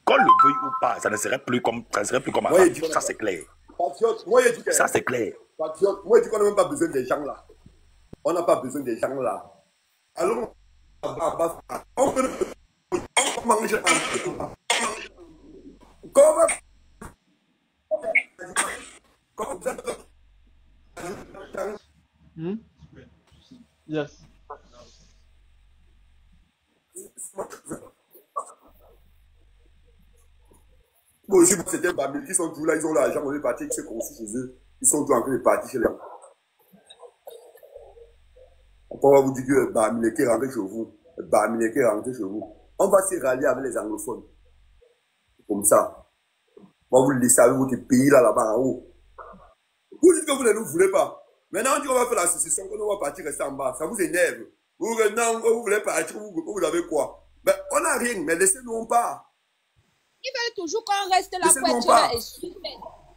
Qu'on le veuille ou pas, ça ne serait plus comme avant. Ouais, ça c'est clair. Ça c'est clair. Moi je dis qu'on n'a même pas besoin des gens là. On n'a pas besoin des gens là. Allons, on peut manger comment Yes. Aussi, c'était Bamileke qui sont toujours là, ils ont l'argent, on est parti, ils se construisent chez eux. Ils sont toujours en train de partir chez les gens. On va vous dire que Bamileke est rentré chez vous. Bamileke est rentré chez vous. On va se rallier avec les anglophones. Comme ça. On va vous laisser avec votre pays là-bas en haut. Vous dites que vous ne nous voulez pas. Maintenant, on dit qu'on va faire la sécession, qu'on va partir rester en bas. Ça vous énerve. Vous voulez partir, vous avez quoi? Ben, on n'a rien, mais laissez-nous en part. Ils veulent toujours qu'on reste là pour être là et suivre.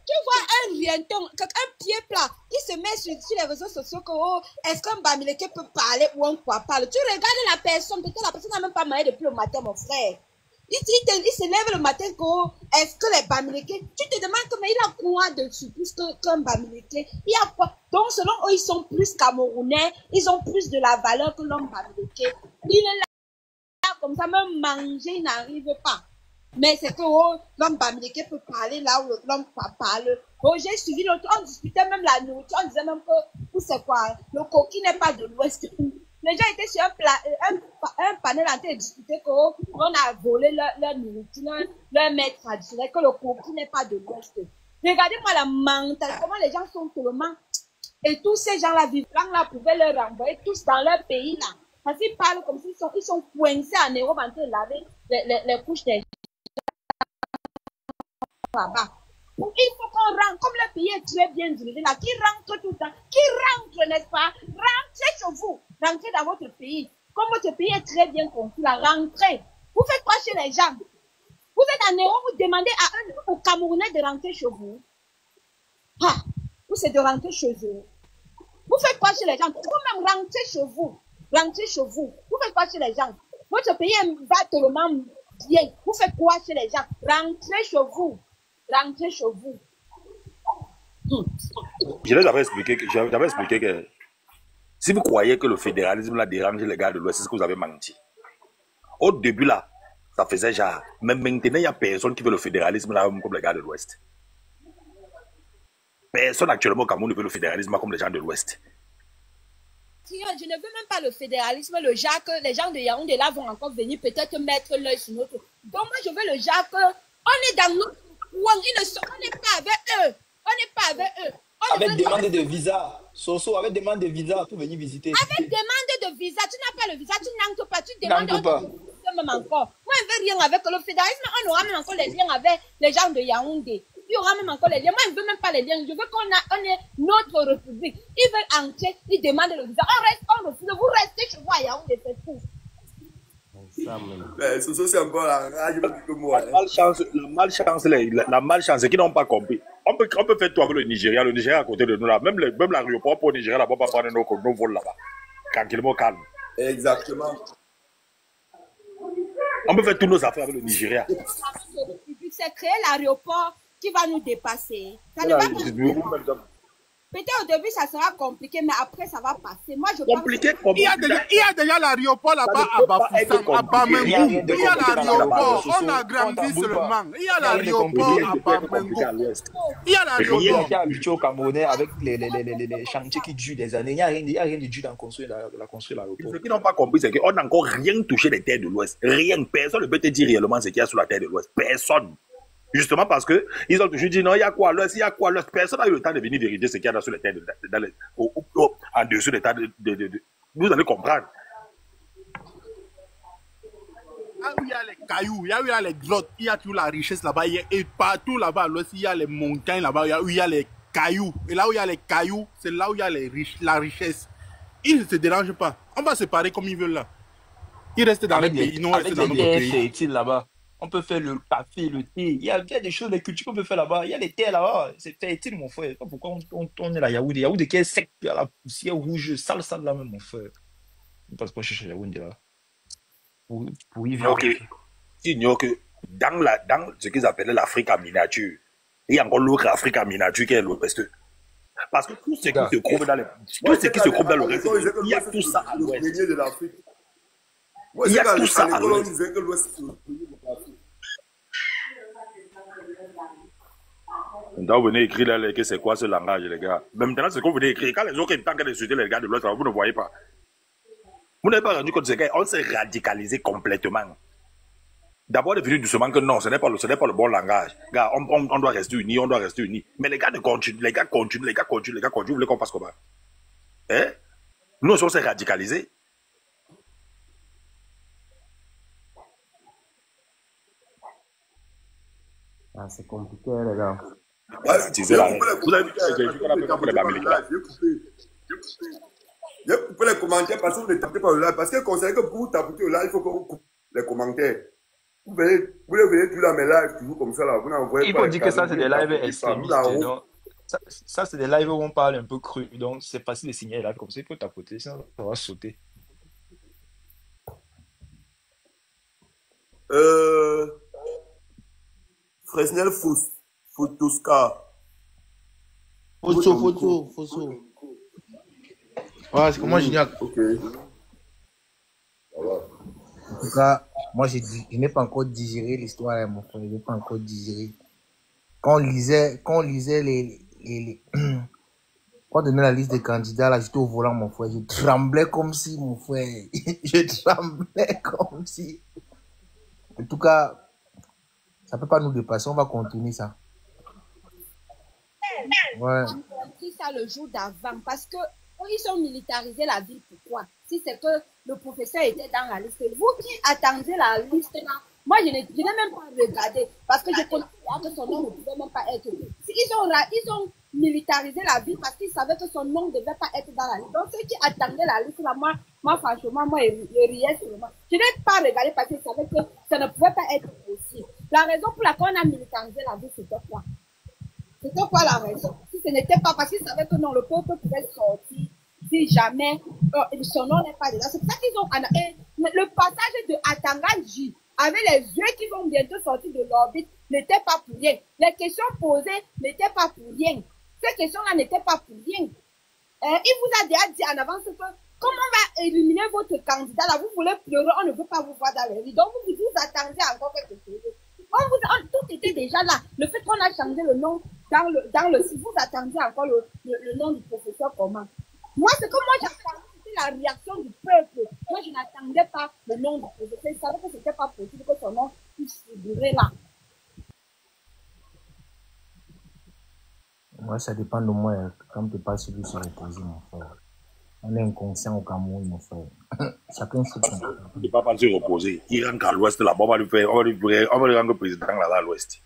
Tu vois un rienton, un pied plat, qui se met sur les réseaux sociaux que oh, est-ce qu'un Bamileke peut parler ou un quoi parle? Tu regardes la personne, peut-être la personne n'a même pas marié depuis le matin, mon frère. Il se lève le matin que oh, est-ce que les Bamileke, tu te demandes mais il a quoi dessus plus qu'un Bamileke? Il y a quoi? Donc selon eux, ils sont plus camerounais, ils ont plus de la valeur que l'homme Bamileke. Il est là comme ça, même manger, il n'arrive pas. Mais c'est que oh, l'homme Bamileke peut parler là où l'homme parle. Oh, j'ai suivi l'autre, on discutait même la nourriture, on disait même que c'est quoi, le coquille n'est pas de l'Ouest. Les gens étaient sur un panel en train de discuter qu'on a volé leur nourriture, leur maître traditionnel, que le coquille n'est pas de l'Ouest. Regardez-moi la mentalité, comment les gens sont tellement... Et tous ces gens-là vivent là, pouvaient leur renvoyer tous dans leur pays là. Parce qu'ils parlent comme s'ils sont coincés en Europe en train de laver les couches des là-bas. Il faut qu'on rentre, comme le pays est très bien dirigé là, qui rentre tout le temps, qui rentre, n'est-ce pas? Rentrez chez vous, rentrez dans votre pays. Comme votre pays est très bien construit là, rentrez. Vous faites quoi chez les gens? Vous êtes en Europe, vous demandez aux Camerounais de rentrer chez vous. Ah, vous c'est de rentrer chez eux. Vous faites quoi chez les gens? Vous-même rentrez chez vous. Rentrez chez vous. Vous faites quoi chez les gens? Votre pays va tellement bien. Vous faites quoi chez les gens? Rentrez chez vous. Rentrez chez vous. Je l'ai j'avais expliqué que si vous croyez que le fédéralisme là dérange les gars de l'Ouest, c'est ce que vous avez menti. Au début là, ça faisait genre. Mais maintenant, il n'y a personne qui veut le fédéralisme là comme les gars de l'Ouest. Personne actuellement au Cameroun ne veut le fédéralisme comme les gens de l'Ouest. Je ne veux même pas le fédéralisme, le genre que les gens de Yaoundé là vont encore venir peut-être mettre l'œil sur notre. Donc moi je veux le genre que on est dans notre. On n'est pas avec eux. On n'est pas avec eux. Avec demande de visa. Soso, avec demande de visa pour venir visiter. Avec demande de visa. Tu n'as pas le visa, tu n'entres pas. Tu demandes même encore. Moi, je ne veux rien avec le fédéralisme. On aura même encore les liens avec les gens de Yaoundé. Il y aura même encore les liens. Moi, je ne veux même pas les liens. Je veux qu'on ait notre république. Ils veulent entrer, ils demandent le visa. On reste, on refuse. Vous restez chez vous à Yaoundé, c'est tout. Soso, c'est encore la rage que moi. La malchance, c'est qu'ils n'ont pas compris. On peut faire tout avec le Nigeria à côté de nous là. Même l'aéroport pour le Nigeria là-bas, on va prendre nos vols là-bas. Tranquillement, calme. Exactement. On peut faire toutes nos affaires avec le Nigeria. C'est créer l'aéroport qui va nous dépasser. Ça ne va pas. Peut-être au début, ça sera compliqué, mais après, ça va passer. Moi, je compliqué, pense... Il y a déjà l'aéroport là-bas à Bafoussam, à Bamengou. Il y a l'aéroport, on a grandi seulement. Il y a l'aéroport à Bamengou. Il y a l'aéroport. Rien qui est habitué au Camerounais avec les chantiers qui durent des années. Il n'y a rien de dur dans construire l'aéroport. Ce qu'ils n'ont pas compris, c'est qu'on n'a encore rien touché des terres de l'Ouest. Rien. Personne ne peut te dire réellement ce qu'il y a sur la terre de l'Ouest. Personne. Justement parce que ils ont toujours dit non, il y a quoi à l'Ouest, il y a quoi à l'Ouest. Personne n'a eu le temps de venir vérifier ce qu'il y a sur les terres en dessous des terres Vous allez comprendre. Là où il y a les cailloux, là où il y a les grottes, il y a toujours la richesse là-bas. Et partout là-bas à l'Ouest, il y a les montagnes là-bas, où il y a les cailloux. Et là où il y a les cailloux, c'est là où il y a la richesse. Ils ne se dérangent pas. On va se séparer comme ils veulent là. Ils restent dans les pays, ils non restent dans notre pays. C'est là-bas. On peut faire le café, le thé. Il y a des choses, des cultures qu'on peut faire là-bas. Il y a les terres là-bas. C'est fertile, mon frère. Pourquoi on est là, Yaoundé? Yaoundé qui est sec, il y a la poussière rouge, sale là même, mon frère. On passe pas chercher Yaoundé là. Pour y vivre. Ok. Ignore que dans ce qu'ils appellent l'Afrique en miniature, il y a encore l'autre Afrique en miniature qui est l'Ouest. Parce que tout ce qui se trouve dans le reste, il y a tout ça à l'Ouest. Il y a tout ça à l'Ouest. Donc, vous venez écrire là que c'est quoi ce langage, les gars. Mais maintenant, c'est qu'on venez écrire. Quand les autres sont en train d'insulter les gars de l'Ouest, vous ne voyez pas. Vous n'avez pas rendu compte de ce gars. On s'est radicalisé complètement. D'abord, il est venu doucement que non, ce n'est pas le bon langage. Gars, on doit rester unis, on doit rester unis. Mais les gars continuent, les gars continuent. Vous voulez qu'on fasse comment? Hein? Nous aussi, on s'est radicalisés. Ah, c'est compliqué, les gars. Vous avez vu que j'ai vu qu'on a fait pour les Bamilés. J'ai coupé les commentaires parce que vous ne tapez pas le live. Parce que considérez que pour vous taper le live, il faut que vous coupez les commentaires. Vous venez tout là, mais live, toujours comme ça là. Vous n'envoyez Il pas faut les dire que ça, c'est des lives cadeaux, extrémistes. Donc, ça c'est des lives où on parle un peu cru. Donc, c'est facile de signer là. Comme ça, il faut tapoter. Sinon, ça va sauter. Fresnel Photoscar. Fosso. Ouais, c'est comment Gignac. Ok. En tout cas, moi, je n'ai pas encore digéré l'histoire, hein, mon frère. Je n'ai pas encore digéré. Quand on lisait les quand on donnait la liste des candidats, là, j'étais au volant, mon frère. Je tremblais comme si, mon frère. Je tremblais comme si. En tout cas, ça ne peut pas nous dépasser. On va continuer ça. Ouais. J'ai compris ça le jour d'avant parce que ils ont militarisé la ville. Pourquoi? Si c'est que le professeur était dans la liste, vous qui attendez la liste là, moi je n'ai même pas regardé parce que je connais que son nom ne pouvait même pas être. Ils ont militarisé la ville parce qu'ils savaient que son nom ne devait pas être dans la liste. Donc ceux qui attendaient la liste là, moi franchement, moi je riais seulement. Je n'ai pas regardé parce que je savais que ça ne pouvait pas être possible. La raison pour laquelle on a militarisé la ville, c'était quoi? C'était quoi la raison? Si ce n'était pas parce qu'ils savaient que non, le peuple pouvait sortir si jamais son nom n'est pas dedans. C'est pour ça qu'ils ont... le passage de Atanganji avec les yeux qui vont bientôt sortir de l'orbite n'était pas pour rien. Les questions posées n'étaient pas pour rien. Ces questions-là n'étaient pas pour rien. Il vous a déjà dit en avance que comment on va éliminer votre candidat là, vous voulez pleurer, on ne veut pas vous voir dans les rues. Donc vous attendez encore quelque chose. Tout était déjà là. Le fait qu'on a changé le nom dans le site, vous attendiez encore le nom du professeur comment? Moi, c'est comme moi j'attendais, c'était la réaction du peuple. Moi, je n'attendais pas le nom du professeur. Je savais que c'était pas possible que son nom puisse figurer là. Moi, ça dépend de moi. Quand tu passes sur lui se reposer, mon frère. On est inconscient au Cameroun, mon frère. Chacun fait son truc. Il ne peut pas se reposer. Il rentre à l'ouest là-bas, on va le rendre président là à l'ouest.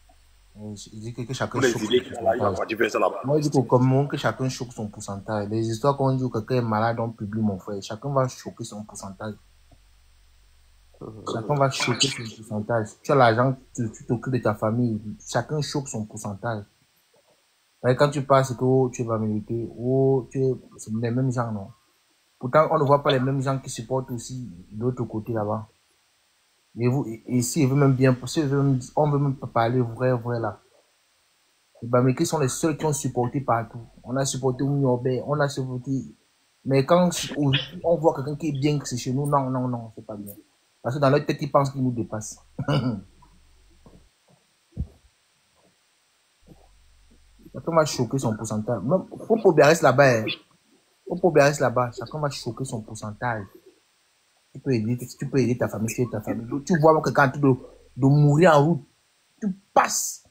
Je dis que chacun choque son pourcentage. Moi, je dis qu'au Cameroun, que chacun choque son pourcentage. Les histoires qu'on dit que quelqu'un est malade, on publie, mon frère. Chacun va choquer son pourcentage. Chacun va choquer son pourcentage. Tu as l'argent, tu t'occupes de ta famille. Chacun choque son pourcentage. Et quand tu passes, tu vas militer, c'est les mêmes gens, non? Pourtant, on ne voit pas les mêmes gens qui supportent aussi d'autre côté là-bas. Et s'ils veulent même bien, on veut même parler vrai là. Les Bamileke sont les seuls qui ont supporté partout. On a supporté Oumiobe, on a supporté. Mais quand on voit quelqu'un qui est bien, que c'est chez nous, non, c'est pas bien. Parce que dans leur tête, ils pensent qu'ils nous dépassent. Chacun va choquer son pourcentage. Faut pas bien rester là-bas. Faut pas bien rester là-bas. Chacun va choquer son pourcentage. Tu peux aider ta famille, Tu vois quelqu'un en train de mourir en route. Tu passes.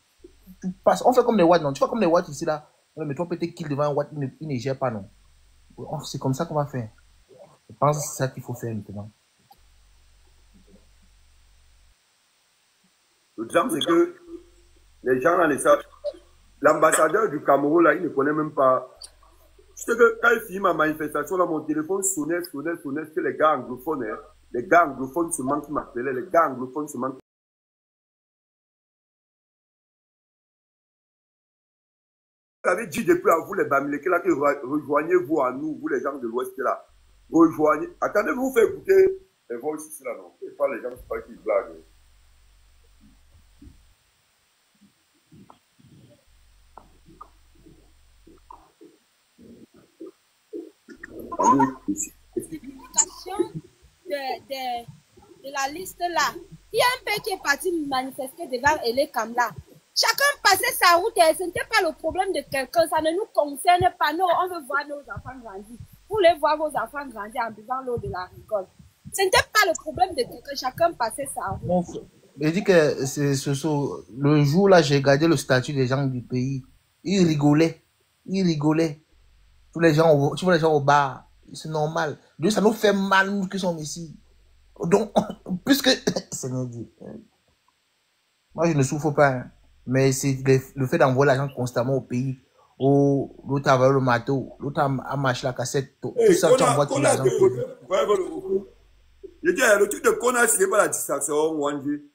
On fait comme les Whites, non? Tu fais comme les Whites ici là. Mais toi, peut-être qu'il devant un White, il ne gère pas, non? C'est comme ça qu'on va faire. Je pense que c'est ça qu'il faut faire maintenant. Le drame, c'est que les gens là, l'ambassadeur du Cameroun là, il ne connaît même pas. Je sais que quand il finit ma manifestation, là, mon téléphone sonnait, que les gars anglophones, seulement qui m'appelaient, les gars anglophones seulement. J'avais dit depuis à vous, les Bamileke, là, que rejoignez-vous à nous, vous les gens de l'Ouest là. Rejoignez. Attendez-vous, vous faire écouter les voix ici là, non? C'est pas les gens qui parlent qui blaguent. L'éducation de la liste là. Il y a un père qui est parti manifester devant Elé Kamla. Chacun passait sa route et ce n'était pas le problème de quelqu'un. Ça ne nous concerne pas. Non, on veut voir nos enfants grandir. Vous voulez voir vos enfants grandir en buvant l'eau de la rigole. Ce n'était pas le problème de quelqu'un. Chacun passait sa route. Il dit que le jour là, j'ai regardé le statut des gens du pays. Ils rigolaient. Ils rigolaient. Tous les gens, tu vois les gens au bar. C'est normal. Donc, ça nous fait mal, nous qui sommes ici. Donc, puisque, Seigneur Dieu. Moi, je ne souffre pas. Hein. Mais c'est le fait d'envoyer l'argent constamment au pays. L'autre a le marteau. L'autre a marché la cassette. Tout ça, tu envoies tout l'argent. Je dis, le truc de Kona, ce n'est pas la distraction, Wanji.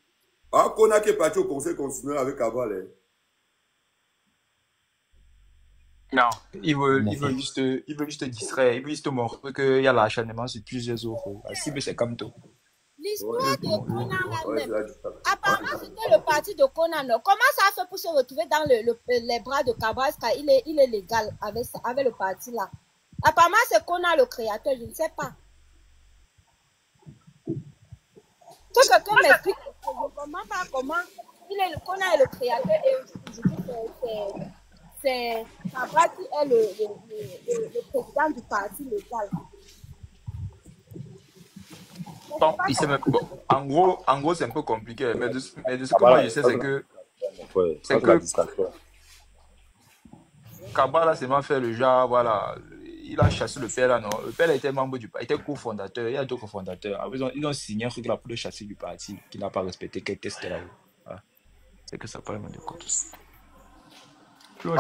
Ah, Kona qui est parti au conseil constitutionnel avec Aval. Non, il veut juste distraire, il veut juste montrer qu'il y a l'acharnement sur plusieurs autres. Si, mais c'est comme tout. L'histoire de Conan même. Apparemment, c'était le parti de Conan. Comment ça a fait pour se retrouver dans les bras de Cabral car il est légal avec le parti là. Apparemment, c'est Conan le créateur, je ne sais pas. Que quelqu'un m'explique, je ne comprends pas comment Conan est le créateur et aujourd'hui c'est Cabral qui est le président du parti légal. Bon, en gros, c'est un peu compliqué, mais de ce que moi je sais, c'est que Cabral a seulement fait le genre, voilà, il a chassé le père là, non. Le père était membre du parti, il était cofondateur, il y a deux cofondateurs. Après, ils ont signé un truc là pour le chasser du parti, qu'il n'a pas respecté, quel test là. Voilà. C'est que ça parle de compte.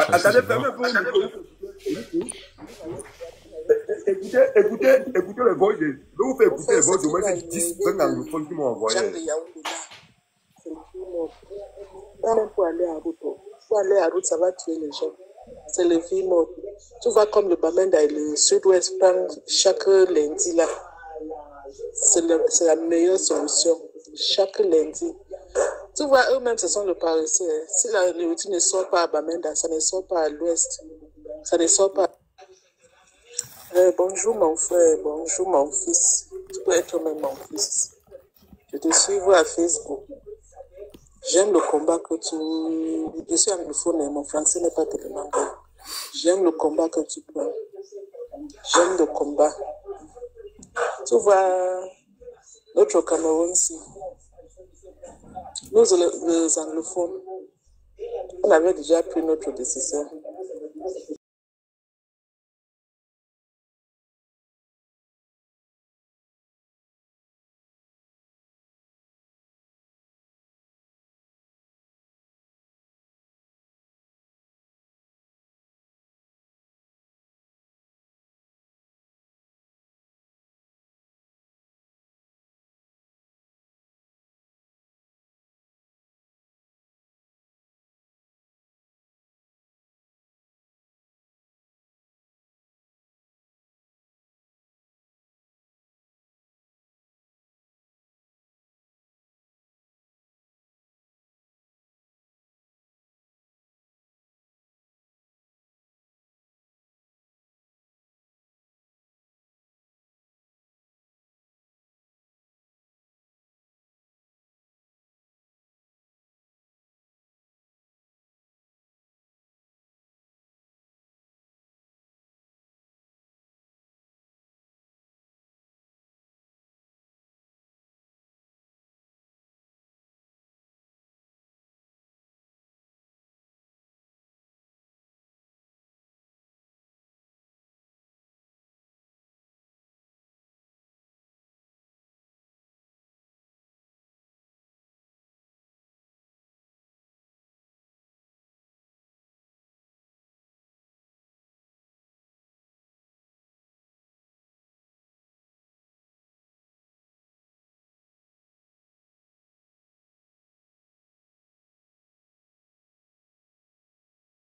Attendez, écoutez le voix. Je vais vous faire écouter le voix. Je vais mettre 10 anglophones qui m'ont envoyé. Pour aller à route. Pour aller à route, ça va tuer les gens. C'est le vie mort. Tu vois comme le Bamenda et le Sud-Ouest prennent chaque lundi là. C'est la meilleure solution. Chaque lundi. Tu vois, eux-mêmes, ce sont le paresseux. Si la nourriture ne sort pas à Bamenda, ça ne sort pas à l'ouest. Ça ne sort pas. Bonjour mon frère, bonjour mon fils. Tu peux être même mon fils. Je te suis à Facebook. J'aime le combat que tu... Je suis anglophone et mon français n'est pas tellement bon. J'aime le combat que tu prends. J'aime le combat. Tu vois, notre Cameroun, nous les anglophones, on avait déjà pris notre décision.